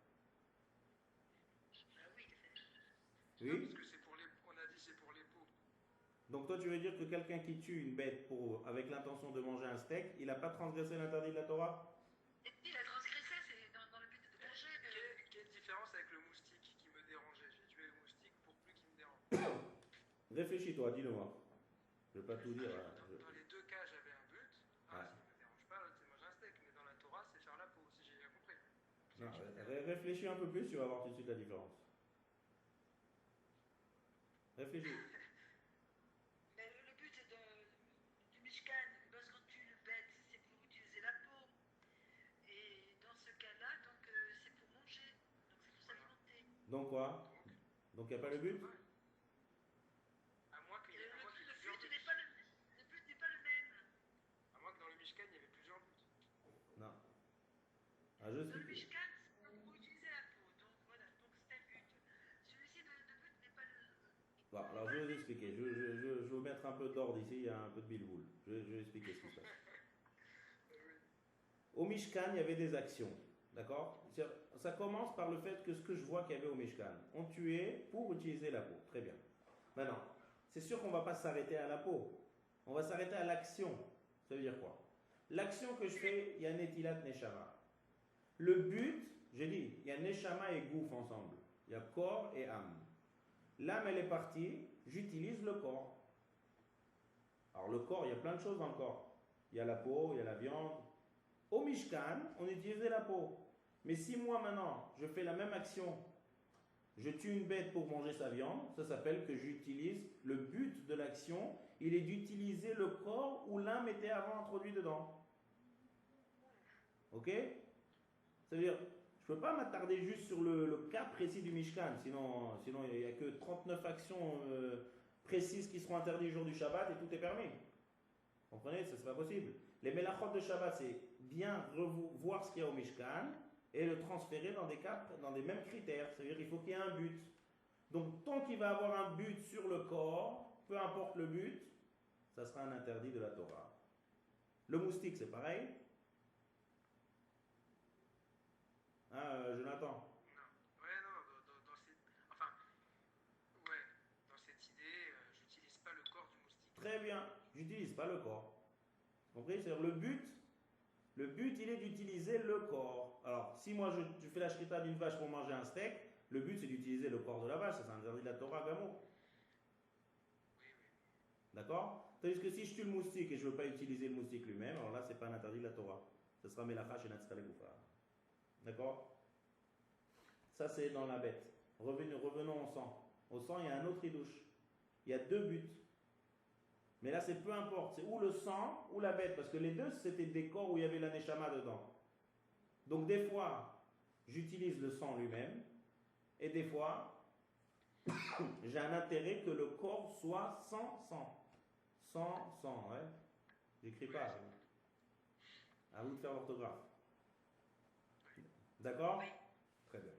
Oui.
Oui.
Parce que on a dit c'est pour les peaux.
Donc toi tu veux dire que quelqu'un qui tue une bête avec l'intention de manger un steak, il n'a pas transgressé l'interdit de la Torah?
Il a transgressé, c'est dans le but de manger.
Quelle différence avec le moustique qui me dérangeait? J'ai tué le moustique pour plus qu'il me dérange.
Réfléchis-toi, dis-le-moi. Je ne vais pas tout dire.
Dans les deux cas, j'avais un but. Ça ne me dérange pas, l'autre c'est manger un steak. Mais dans la Torah, c'est faire la peau, si j'ai bien compris.
Non, réfléchis un peu plus, tu vas voir tout de suite la différence. Réfléchis.
Mais le but du Mishkan, lorsqu'on tue une bête, c'est pour utiliser la peau. Et dans ce cas-là, donc c'est pour manger. Donc c'est pour s'alimenter.
Donc quoi? Donc il n'y a pas le but?
Le but n'est pas le même.
À moins que dans le Mishkan, il y avait plusieurs buts.
Non.
Dans le Mishkan, c'est pour utiliser la peau. Donc voilà, donc c'est un but. Celui-ci, le but n'est pas le...
Bon, alors je vais vous expliquer. Je vais vous mettre un peu d'ordre ici, il y a un peu de bilboul. Je vais expliquer ce qui se passe. Au Mishkan, il y avait des actions. D'accord? Ça commence par le fait que ce que je vois qu'il y avait au Mishkan, on tuait pour utiliser la peau. Très bien. Maintenant, c'est sûr qu'on ne va pas s'arrêter à la peau. On va s'arrêter à l'action. Ça veut dire quoi? L'action que je fais, il y a Netilat Neshama. Le but, j'ai dit, il y a Neshama et Gouf ensemble. Il y a corps et âme. L'âme, elle est partie, j'utilise le corps. Alors le corps, il y a plein de choses dans le corps. Il y a la peau, il y a la viande. Au Mishkan, on utilisait la peau. Mais si moi maintenant, je fais la même action, je tue une bête pour manger sa viande, ça s'appelle que j'utilise, le but de l'action, il est d'utiliser le corps où l'âme était avant introduit dedans. Ok? Ça veut dire, je ne peux pas m'attarder juste sur le cas précis du Mishkan, sinon il n'y a que 39 actions précises qui seront interdites le jour du Shabbat et tout est permis. Vous comprenez? Ça, c'est pas possible. Les melachot de Shabbat, c'est bien voir ce qu'il y a au Mishkan et le transférer dans des mêmes critères. C'est-à-dire qu'il faut qu'il y ait un but. Donc, tant qu'il va avoir un but sur le corps, peu importe le but, ça sera un interdit de la Torah. Le moustique, c'est pareil. Jonathan?
Dans cette idée, j'utilise pas le corps du moustique.
Très bien, j'utilise pas le corps. Vous comprenez? C'est-à-dire le but, il est d'utiliser le corps. Alors, si moi je fais la shrita d'une vache pour manger un steak, le but c'est d'utiliser le corps de la vache, ça c'est interdit de la Torah, Gamo.
Oui.
D'accord? Tandis que si je tue le moustique et je ne veux pas utiliser le moustique lui-même, alors là c'est pas un interdit de la Torah. Ce sera Melacha chez Natskhale Goufa. D'accord? Ça, c'est dans la bête. Revenons au sang. Au sang, il y a un autre idouche. Il y a deux buts. Mais là, c'est peu importe. C'est ou le sang ou la bête. Parce que les deux, c'était des corps où il y avait la neshama dedans. Donc, des fois, j'utilise le sang lui-même. Et des fois, j'ai un intérêt que le corps soit sans sang. Sans sang, ouais. J'écris pas. À vous de faire l'orthographe. D'accord? Très bien.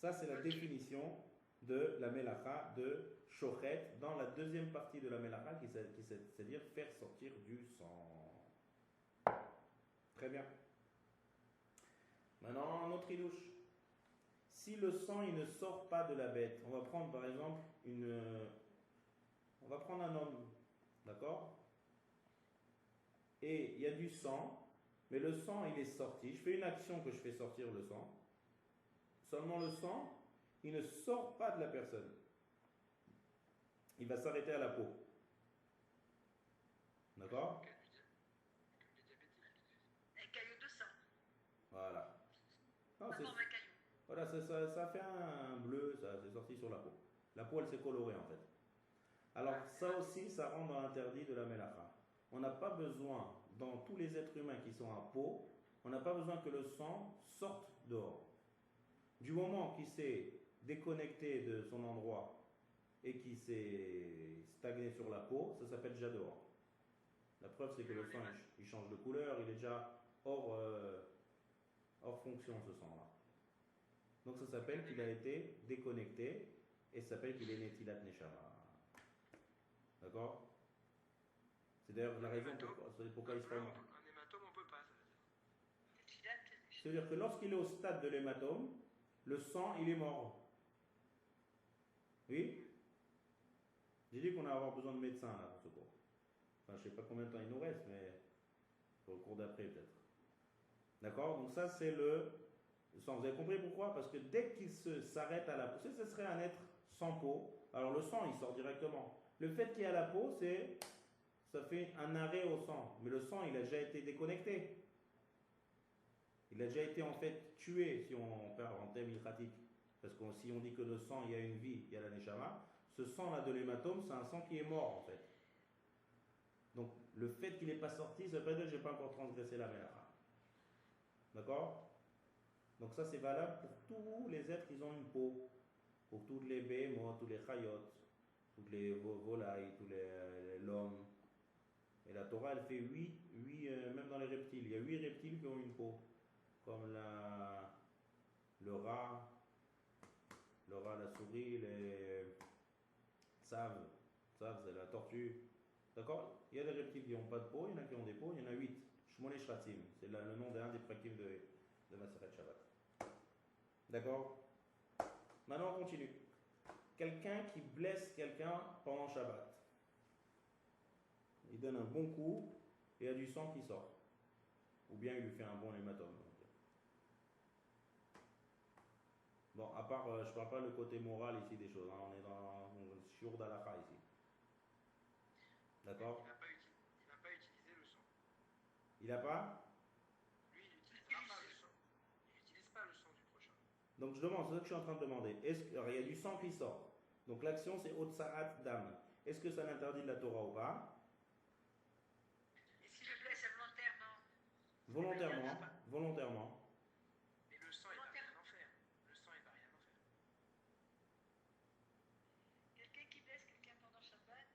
Ça, c'est la définition de la melacha de shochet dans la deuxième partie de la melacha, c'est-à-dire faire sortir du sang. Très bien. Maintenant, un autre idouche. Si le sang il ne sort pas de la bête, on va prendre par exemple on va prendre un homme, d'accord? Et il y a du sang, mais le sang il est sorti. Je fais une action que je fais sortir le sang. Seulement le sang, il ne sort pas de la personne. Il va s'arrêter à la peau. D'accord?
Un caillou de sang.
Voilà. Non,
Un caillou.
Voilà, ça fait un bleu, ça c'est sorti sur la peau. La peau, elle s'est colorée en fait. Alors ça aussi, ça rentre dans l'interdit de la melacha. On n'a pas besoin, dans tous les êtres humains qui sont à peau, on n'a pas besoin que le sang sorte dehors. Du moment qu'il s'est déconnecté de son endroit et qu'il s'est stagné sur la peau, ça s'appelle déjà dehors. La preuve, c'est que le sang, il change de couleur, il est déjà hors fonction, ce sang-là. Donc ça s'appelle qu'il a été déconnecté et ça s'appelle qu'il est Netilat Neshama. D'accord? C'est d'ailleurs la raison pourquoi il se forme.
Un hématome, on peut pas, ça veut dire.
C'est-à-dire que lorsqu'il est au stade de l'hématome, le sang, il est mort. Oui? J'ai dit qu'on va avoir besoin de médecins là pour ce cours. Enfin, je ne sais pas combien de temps il nous reste, mais pour le cours d'après peut-être. D'accord? Donc ça, c'est le sang. Vous avez compris pourquoi? Parce que dès qu'il s'arrête à la peau, ce serait un être sans peau, alors le sang, il sort directement. Le fait qu'il y a la peau, ça fait un arrêt au sang. Mais le sang, il a déjà été déconnecté. Il a déjà été en fait tué, si on perd en termes ilkhatiques. Parce que si on dit que le sang, il y a une vie, il y a la neshama, ce sang-là de l'hématome, c'est un sang qui est mort en fait. Donc le fait qu'il n'est pas sorti, ça veut pas dire que je n'ai pas encore transgressé la melacha. D'accord? Donc ça c'est valable pour tous les êtres qui ont une peau. Pour tous les bémots, tous les chayot, toutes les volailles, l'homme. Et la Torah, elle fait 8 même dans les reptiles. Il y a 8 reptiles qui ont une peau. Comme le rat, la souris, les saves, c'est la tortue. D'accord? Il y a des reptiles qui n'ont pas de peau, il y en a qui ont des peaux, il y en a 8. Shmone Shratim, c'est le nom d'un des prakim de Maseret Shabbat. D'accord? Maintenant on continue. Quelqu'un qui blesse quelqu'un pendant Shabbat. Il donne un bon coup et il y a du sang qui sort. Ou bien il lui fait un bon hématome. Bon, à part, je ne parle pas le côté moral ici des choses. Hein. On est dans le shiur d'Alakha ici. D'accord?
Il n'a pas utilisé le sang.
Il n'a pas?
Lui, il n'utilisera pas le sang. Il n'utilise pas le sang du prochain.
Donc je demande, c'est ce que je suis en train de demander. Alors, il y a du sang qui sort. Donc l'action c'est Otsaat Dam. Est-ce que ça l'interdit de la Torah ou pas?
Et si le blesse volontairement?
Volontairement.
Mais le sang, il va rien en faire. Le sang, il va rien en faire.
Quelqu'un qui blesse quelqu'un pendant Shabbat,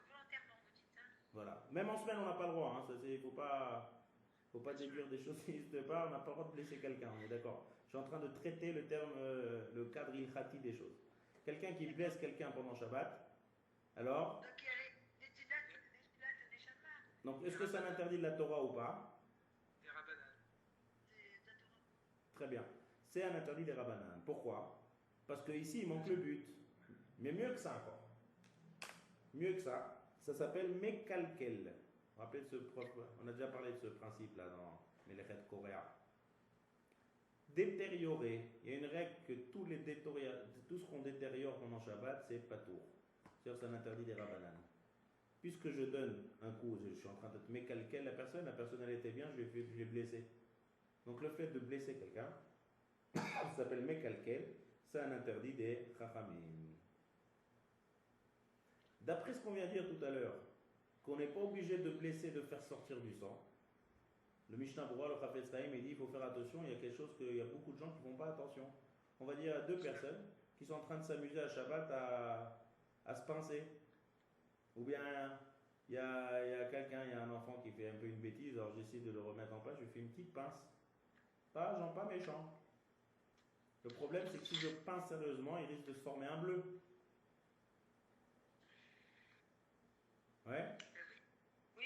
volontairement, vous dites, hein?
Voilà. Même en semaine, on n'a pas le droit. Hein. Il ne faut pas déduire des choses qui n'existent pas. On n'a pas le droit de blesser quelqu'un. On est d'accord. Je suis en train de traiter le cadre ilkhati des choses. Quelqu'un qui blesse quelqu'un pendant Shabbat, alors...
Donc il y a les tilates des Shabbat.
Donc est-ce que ça l'interdit de la Torah ou pas?
Des rabbanan.
De la Torah.
Très bien. C'est un interdit des rabbanan. Pourquoi? Parce qu'ici, il manque le but. Mais mieux que ça encore. Mieux que ça, ça s'appelle mekalkel. Vous vous rappelez de on a déjà parlé de ce principe-là dans Melechet Korea. Détériorer. Il y a une règle que tout ce qu'on détériore pendant Shabbat, c'est patour. C'est-à-dire c'est un interdit des rabbanan. puisque je donne un coup, je suis en train de mécalquer la personne elle était bien, je l'ai blessé. Donc le fait de blesser quelqu'un, ça s'appelle mécalquel, c'est un interdit des chachamim. D'après ce qu'on vient de dire tout à l'heure, qu'on n'est pas obligé de blesser, de faire sortir du sang, le Mishnah Berurah, le Chafetz Chaim, il dit il faut faire attention, il y a quelque chose qu'il y a beaucoup de gens qui ne font pas attention. On va dire à deux personnes qui sont en train de s'amuser à Shabbat à se pincer. Ou bien il y a quelqu'un, il y a un enfant qui fait un peu une bêtise, alors j'essaie de le remettre en place, je lui fais une petite pince. Pas méchant. Le problème c'est que si je pince sérieusement, il risque de se former un bleu. Ouais.
Oui.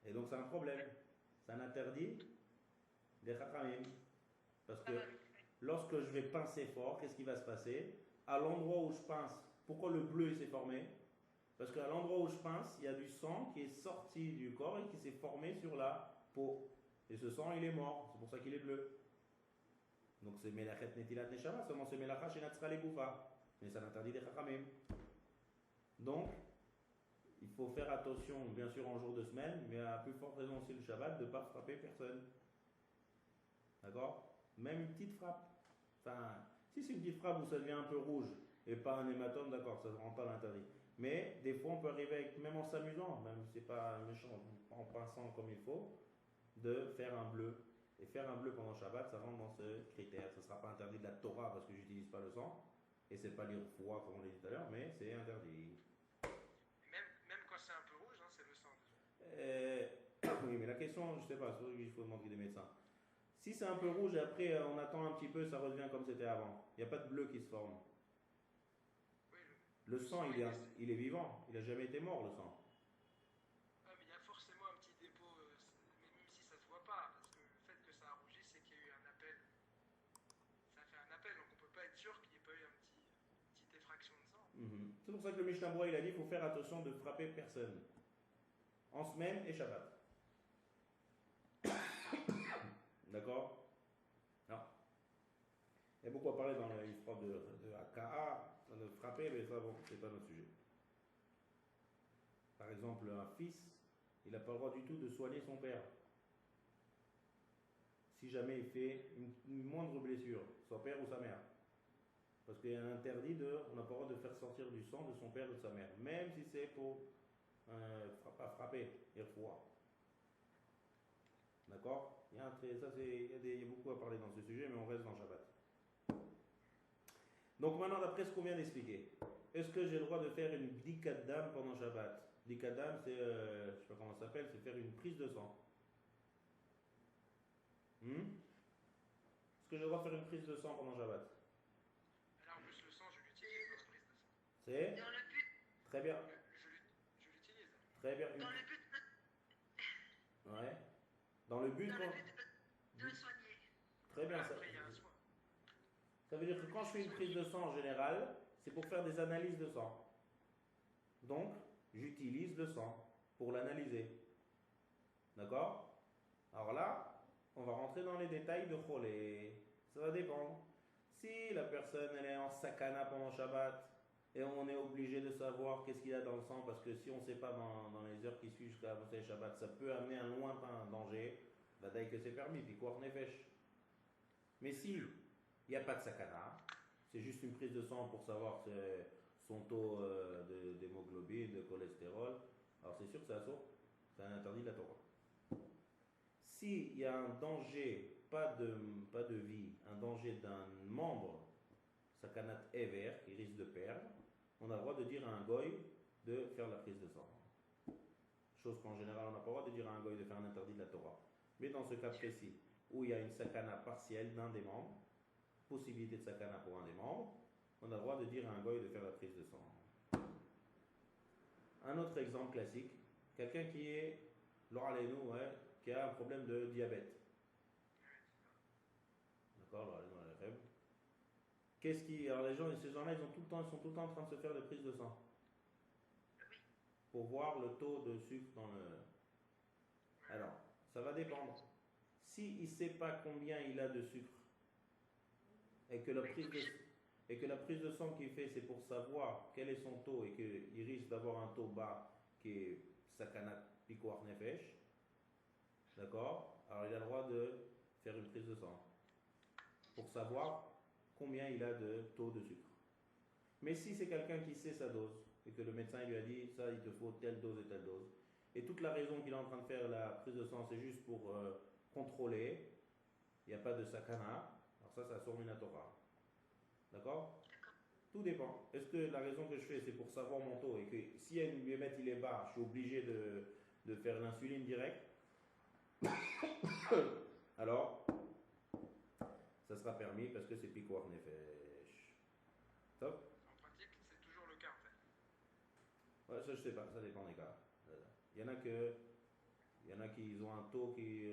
Et donc c'est un problème. C'est un interdit des chachamim. Parce que lorsque je vais pincer fort, qu'est-ce qui va se passer? À l'endroit où je pince, pourquoi le bleu s'est formé? Parce qu'à l'endroit où je pince, il y a du sang qui est sorti du corps et qui s'est formé sur la peau. Et ce sang, il est mort. C'est pour ça qu'il est bleu. Donc c'est melachet netilat neshama, seulement c'est melacha chez natsra legoufa. Mais c'est un interdit des chachamim. Donc, il faut faire attention, bien sûr, en jour de semaine, mais à plus forte raison aussi le Shabbat, de ne pas frapper personne. D'accord? Même une petite frappe. Enfin, si c'est une petite frappe où ça devient un peu rouge et pas un hématome, d'accord, ça ne rend pas l'interdit. Mais des fois, on peut arriver, même en s'amusant, même si c'est pas méchant, en pinçant comme il faut, de faire un bleu. Et faire un bleu pendant Shabbat, ça rentre dans ce critère. Ce ne sera pas interdit de la Torah parce que j'utilise pas le sang. Et c'est pas lire foi comme on l'a dit tout à l'heure, mais c'est interdit.
Même quand c'est un peu rouge, hein, c'est le sang.
Oui, mais la question, je sais pas, il faut demander des médecins. Si c'est un peu rouge et après on attend un petit peu, ça revient comme c'était avant. Il n'y a pas de bleu qui se forme.
Oui,
Le sang, il est vivant. Il n'a jamais été mort, le sang.
Ah, mais il y a forcément un petit dépôt, même si ça se voit pas, parce que le fait que ça a rougi, c'est qu'il y a eu un appel. Ça fait un appel, donc on peut pas être sûr qu'il n'y ait pas eu une petite effraction de sang.
C'est pour ça que le Mishnah Berurah, il a dit qu'il faut faire attention de frapper personne. En semaine et Shabbat. D'accord? Non. Il y a beaucoup à parler dans l'histoire de Aka'a, de frapper, mais ça, bon, c'est pas notre sujet. Par exemple, un fils, il n'a pas le droit du tout de soigner son père. Si jamais il fait une moindre blessure, son père ou sa mère. Parce qu'il y a un interdit on n'a pas le droit de faire sortir du sang de son père ou de sa mère. Même si c'est pour pas frapper, il faut. D'accord? Il y a beaucoup à parler dans ce sujet, mais on reste dans Shabbat. Donc maintenant, d'après ce qu'on vient d'expliquer, est-ce que j'ai le droit de faire une bdikat dam pendant Shabbat? Bdikat dam, c'est, je ne sais pas comment ça s'appelle, c'est faire une prise de sang. Est-ce que j'ai le droit de faire une prise de sang pendant Shabbat?
Là, en plus, le sang, je l'utilise dans la prise de sang.
C'est?
Dans le but.
Très bien.
Je l'utilise.
Très bien.
Dans le but.
Ouais. Dans le but
de le soigner.
Très bien.
Après, il y a un soin.
Ça veut dire que quand je fais une prise de sang en général, c'est pour faire des analyses de sang. Donc, j'utilise le sang pour l'analyser. D'accord? Alors là, on va rentrer dans les détails de Cholé. Ça va dépendre. Si la personne elle est en sakana pendant Shabbat et on est obligé de savoir qu'est-ce qu'il y a dans le sang, parce que si on ne sait pas dans les heures qui suivent jusqu'à Mossé Shabbat, ça peut amener un lointain danger. Badaï que c'est permis, puis quoi nefesh. Mais si il n'y a pas de sakana, c'est juste une prise de sang pour savoir son taux d'hémoglobine, de cholestérol, alors c'est sûr que c'est un interdit de la Torah. S'il y a un danger, pas de vie, un danger d'un membre, sakanat ever, qui risque de perdre, on a le droit de dire à un goy de faire la prise de sang. Chose qu'en général on n'a pas le droit de dire à un goy de faire un interdit de la Torah. Mais dans ce cas précis, où il y a une sakana partielle d'un des membres, possibilité de sakana pour un des membres, on a le droit de dire à un goy de faire la prise de sang. Un autre exemple classique, quelqu'un qui est, l'oraleno, qui a un problème de diabète. D'accord, l'oraleno, alors ces gens-là, ils sont tout le temps en train de se faire des prises de sang. Pour voir le taux de sucre dans le... Alors, ça va dépendre. S'il ne sait pas combien il a de sucre, et que la prise de sang qu'il fait, c'est pour savoir quel est son taux et qu'il risque d'avoir un taux bas, qui est sakana pikuach nefesh, d'accord? Alors il a le droit de faire une prise de sang pour savoir combien il a de taux de sucre. Mais si c'est quelqu'un qui sait sa dose et que le médecin lui a dit ça, il te faut telle dose et telle dose, et toute la raison qu'il est en train de faire la prise de sang, c'est juste pour contrôler, il n'y a pas de sakana, alors ça sort une Torah. D'accord? Tout dépend. Est-ce que la raison que je fais, c'est pour savoir mon taux et que si une biomètre il est bas, je suis obligé de faire l'insuline direct? Alors, ça sera permis parce que c'est pikuach nefesh. Top?
En pratique, c'est toujours le cas en fait.
Ouais, ça je sais pas, ça dépend des cas. Il y en a qui ont un taux qui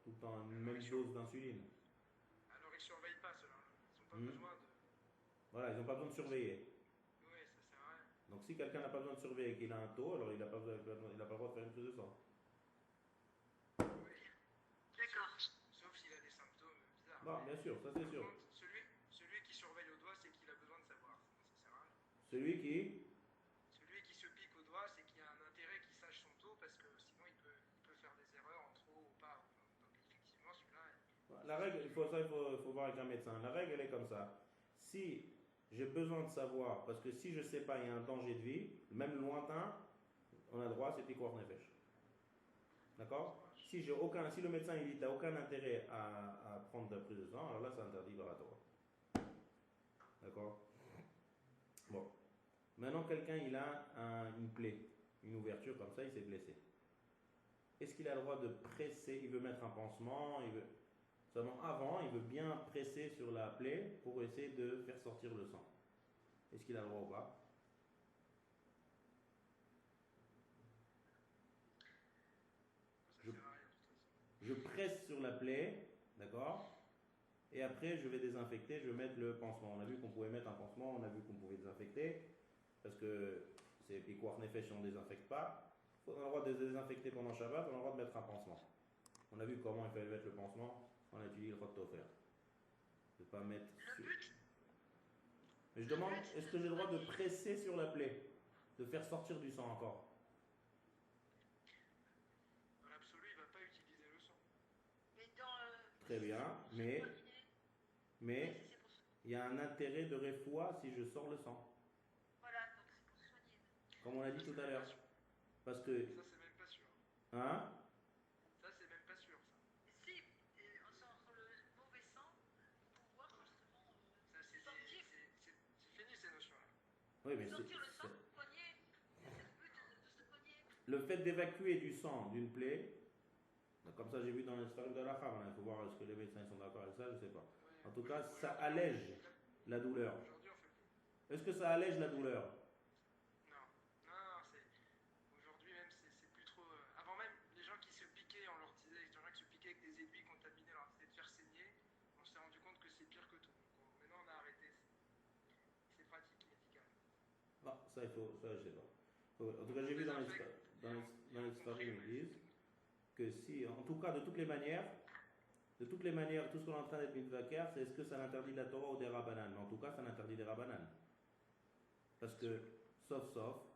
tout le temps une même dose d'insuline.
Alors ils surveillent pas cela. Ils n'ont pas
Hmm.
besoin de.
Voilà, ils n'ont pas besoin de surveiller.
Oui, ça sert à rien.
Donc si quelqu'un n'a pas besoin de surveiller et qu'il a un taux, alors il n'a pas, il a pas le droit de faire une prise de sang.
Oui.
D'accord.
Sauf s'il a des symptômes bizarres.
Bon, bien sûr, ça c'est
Par
sûr.
contre, celui qui surveille au doigt, c'est qu'il a besoin de savoir. Sinon, ça sert à rien.
Celui qui...
Celui qui se pique au doigt, c'est qu'il y a un intérêt qu'il sache son taux parce que sinon il peut faire des erreurs en trop ou pas. Donc effectivement, celui-là.
La règle, il faut voir avec un médecin. La règle, elle est comme ça. Si j'ai besoin de savoir, parce que si je ne sais pas, il y a un danger de vie, même lointain, on a le droit, c'est pikuach nefesh. D'accord? Si le médecin il dit tu n'as aucun intérêt à prendre ta prise de sang, alors là c'est interdit par la Torah. D'accord? Bon. Maintenant quelqu'un il a une plaie, une ouverture comme ça, il s'est blessé. Est-ce qu'il a le droit de presser? Il veut mettre un pansement, seulement avant, il veut bien presser sur la plaie pour essayer de faire sortir le sang. Est-ce qu'il a le droit ou pas?
Ça sert à rien de toute façon.
Je presse sur la plaie, d'accord? Et après, je vais désinfecter, je vais mettre le pansement. On a vu qu'on pouvait mettre un pansement, on a vu qu'on pouvait désinfecter, parce que c'est pikuach nefesh si on ne désinfecte pas. On a le droit de désinfecter pendant Shabbat, on a le droit de mettre un pansement. On a vu comment il fallait mettre le pansement, on a étudié le Rotofer. De ne pas mettre
Le
sur...
but,
Mais je demande, est-ce que j'ai le droit de presser sur la plaie? De faire sortir du sang encore?
Dans l'absolu, il ne va pas utiliser le sang.
mais dans.
Très bien, mais
C'est pour soigner.
il y a un intérêt de réfoua si je sors le sang.
Voilà, donc c'est pour soigner.
Comme on l'a dit tout à l'heure. Parce que...
Ça, c'est même pas sûr.
Hein?
Ça, c'est même pas sûr, ça.
Si, on sort le mauvais sang pour pouvoir justement
Ça, c'est
sortir.
fini ces notions-là.
Oui, mais
Sortir le sang,
c'est-
soigner. C'est le but de se soigner.
le fait d'évacuer du sang d'une plaie, comme ça j'ai vu dans l'histoire de la femme, il faut voir est-ce que les médecins sont d'accord avec ça, je ne sais pas. En tout cas, ça allège la douleur.
Aujourd'hui, on fait plus.
Est-ce que ça allège la douleur?
Non, aujourd'hui même, c'est plus trop. Avant même, les gens qui se piquaient, on leur disait, les gens qui se piquaient avec des aiguilles contaminées, on leur disait de faire saigner. On s'est rendu compte que c'est pire que tout. Donc, maintenant, on a arrêté ces pratiques médicales.
Non, ça je sais pas. En tout cas, j'ai vu dans l'histoire ils disent que si, en tout cas, de toutes les manières, tout ce qu'on est en train d'être mitvaker, c'est est-ce que ça l'interdit de la Torah ou des Rabbanan? Mais en tout cas, ça l'interdit des Rabbanan. Parce que, sauf,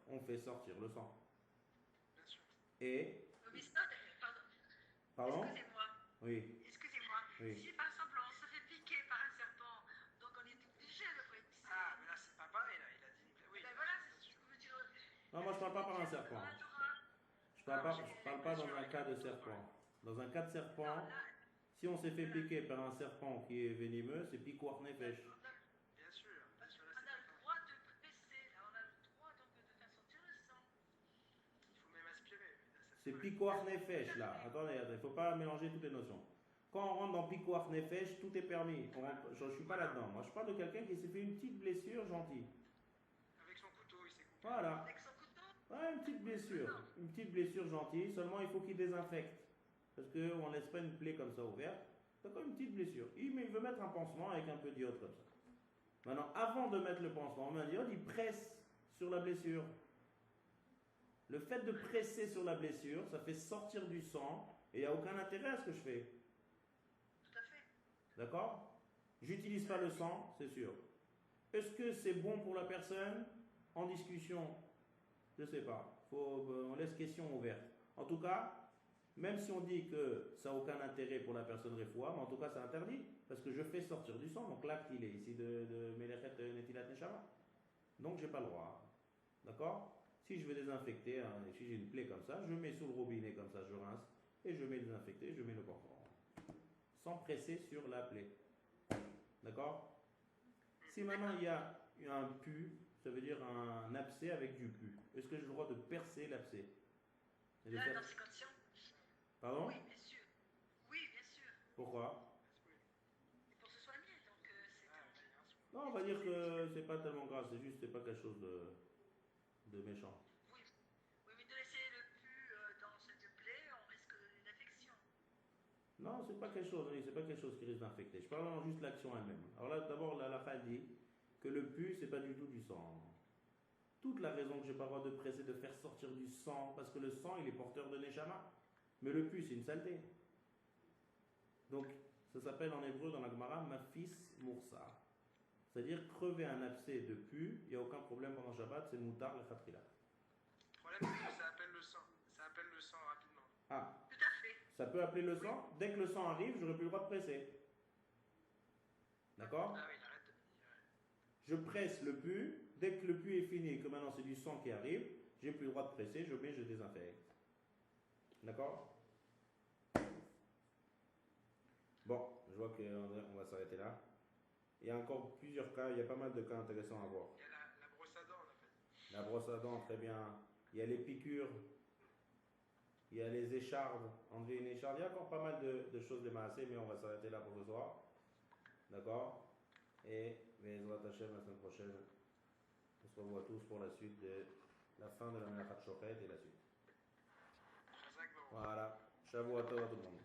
on fait sortir le sang.
Bien sûr.
Et,
Mais ça, pardon.
pardon?
Excusez-moi.
Oui,
Excusez-moi.
Oui.
Si par exemple on se fait piquer par un serpent, donc on est obligé de préciser.
Ah, mais là, c'est pas pareil, là. Il a dit. Oui,
Ben voilà,
bien
c'est ce
sûr.
que je veux dire.
non, moi je parle pas par un serpent. Je parle pas dans un cas de serpent. Dans un cas de serpent, si on s'est fait piquer par un serpent qui est venimeux, c'est pikuach nefesh.
Bien sûr. Bien sûr, là,
On a
c'est
le droit de presser, on a le droit donc de faire sortir le sang.
il faut même aspirer. Mais là, ça
C'est
fait-
pikuach nefesh là. Attendez, il ne faut pas mélanger toutes les notions. Quand on rentre dans pikuach nefesh, tout est permis. Je ne suis pas là-dedans. Moi je parle de quelqu'un qui s'est fait une petite blessure gentille.
Avec son couteau, il s'est coupé.
Voilà.
Avec son couteau,
Ouais, une petite blessure. Une petite blessure gentille. Seulement il faut qu'il désinfecte. Parce qu'on ne laisse pas une plaie comme ça ouverte. C'est comme une petite blessure. Il veut mettre un pansement avec un peu d'iode comme ça. Maintenant, avant de mettre le pansement, d'iode, il presse sur la blessure. Le fait de presser sur la blessure, ça fait sortir du sang et il n'y a aucun intérêt à ce que je fais.
tout à fait.
D'accord? J'utilise pas le sang, c'est sûr. Est-ce que c'est bon pour la personne? En discussion, je ne sais pas. On laisse question ouverte. En tout cas, même si on dit que ça n'a aucun intérêt pour la personne réfoua, mais en tout cas c'est interdit, parce que je fais sortir du sang, donc l'acte il est ici de Melechet Netilat Neshama. Donc j'ai pas le droit. D'accord? Si je veux désinfecter, hein, si j'ai une plaie comme ça, je mets sous le robinet comme ça, je rince, et je mets désinfecté, je mets le parfum. Sans presser sur la plaie. D'accord? Si maintenant il y a un pu, ça veut dire un abcès avec du pu, est-ce que j'ai le droit de percer l'abcès? Et de
Là,
faire-
dans ces conditions,
Pardon?
oui, bien sûr. Oui, bien sûr.
Pourquoi?
Et pour se soigner, donc c'est
Ah,
un-
il y a un soin.
Non, on va dire que c'est pas tellement grave, c'est juste c'est pas quelque chose de méchant.
Oui. Oui, mais de laisser le pu dans cette plaie, on risque une infection.
Non, c'est pas quelque chose, oui, c'est pas quelque chose qui risque d'infecter. Je parle vraiment juste de l'action elle-même. Alors là, d'abord, la halakha dit que le pu, c'est pas du tout du sang. Toute la raison que j'ai pas le droit de presser, de faire sortir du sang, parce que le sang, il est porteur de neshama. Mais le pu, c'est une saleté. Donc, ça s'appelle en hébreu dans la Gemara mafis mursa. C'est-à-dire crever un abcès de pu, il n'y a aucun problème pendant Shabbat, c'est moutar le khatrila.
Le problème, c'est que ça appelle le sang. Ça appelle le sang rapidement.
Ah,
Tout à fait.
ça peut appeler le sang. Dès que le sang arrive, j'aurai plus le droit de presser. D'accord?
Ah oui, il arrête.
Je presse le pu. Dès que le pu est fini et que maintenant c'est du sang qui arrive, j'ai plus le droit de presser, je mets, je désinfecte. D'accord? Bon, je vois qu'on va s'arrêter là. Il y a encore plusieurs cas, il y a pas mal de cas intéressants à voir.
Il y a la brosse à dents, en fait.
La brosse à dents, très bien. Il y a les piqûres. Il y a les échardes. Enlever une écharde. Il y a encore pas mal de choses démassées, mais on va s'arrêter là pour ce soir. D'accord? Et, Bezrat Hashem, la semaine prochaine, on se revoit tous pour la suite de la fin de la Melachat Shochet et la suite.
Chazak, bon.
Voilà. Shavuot Tov à tout le monde.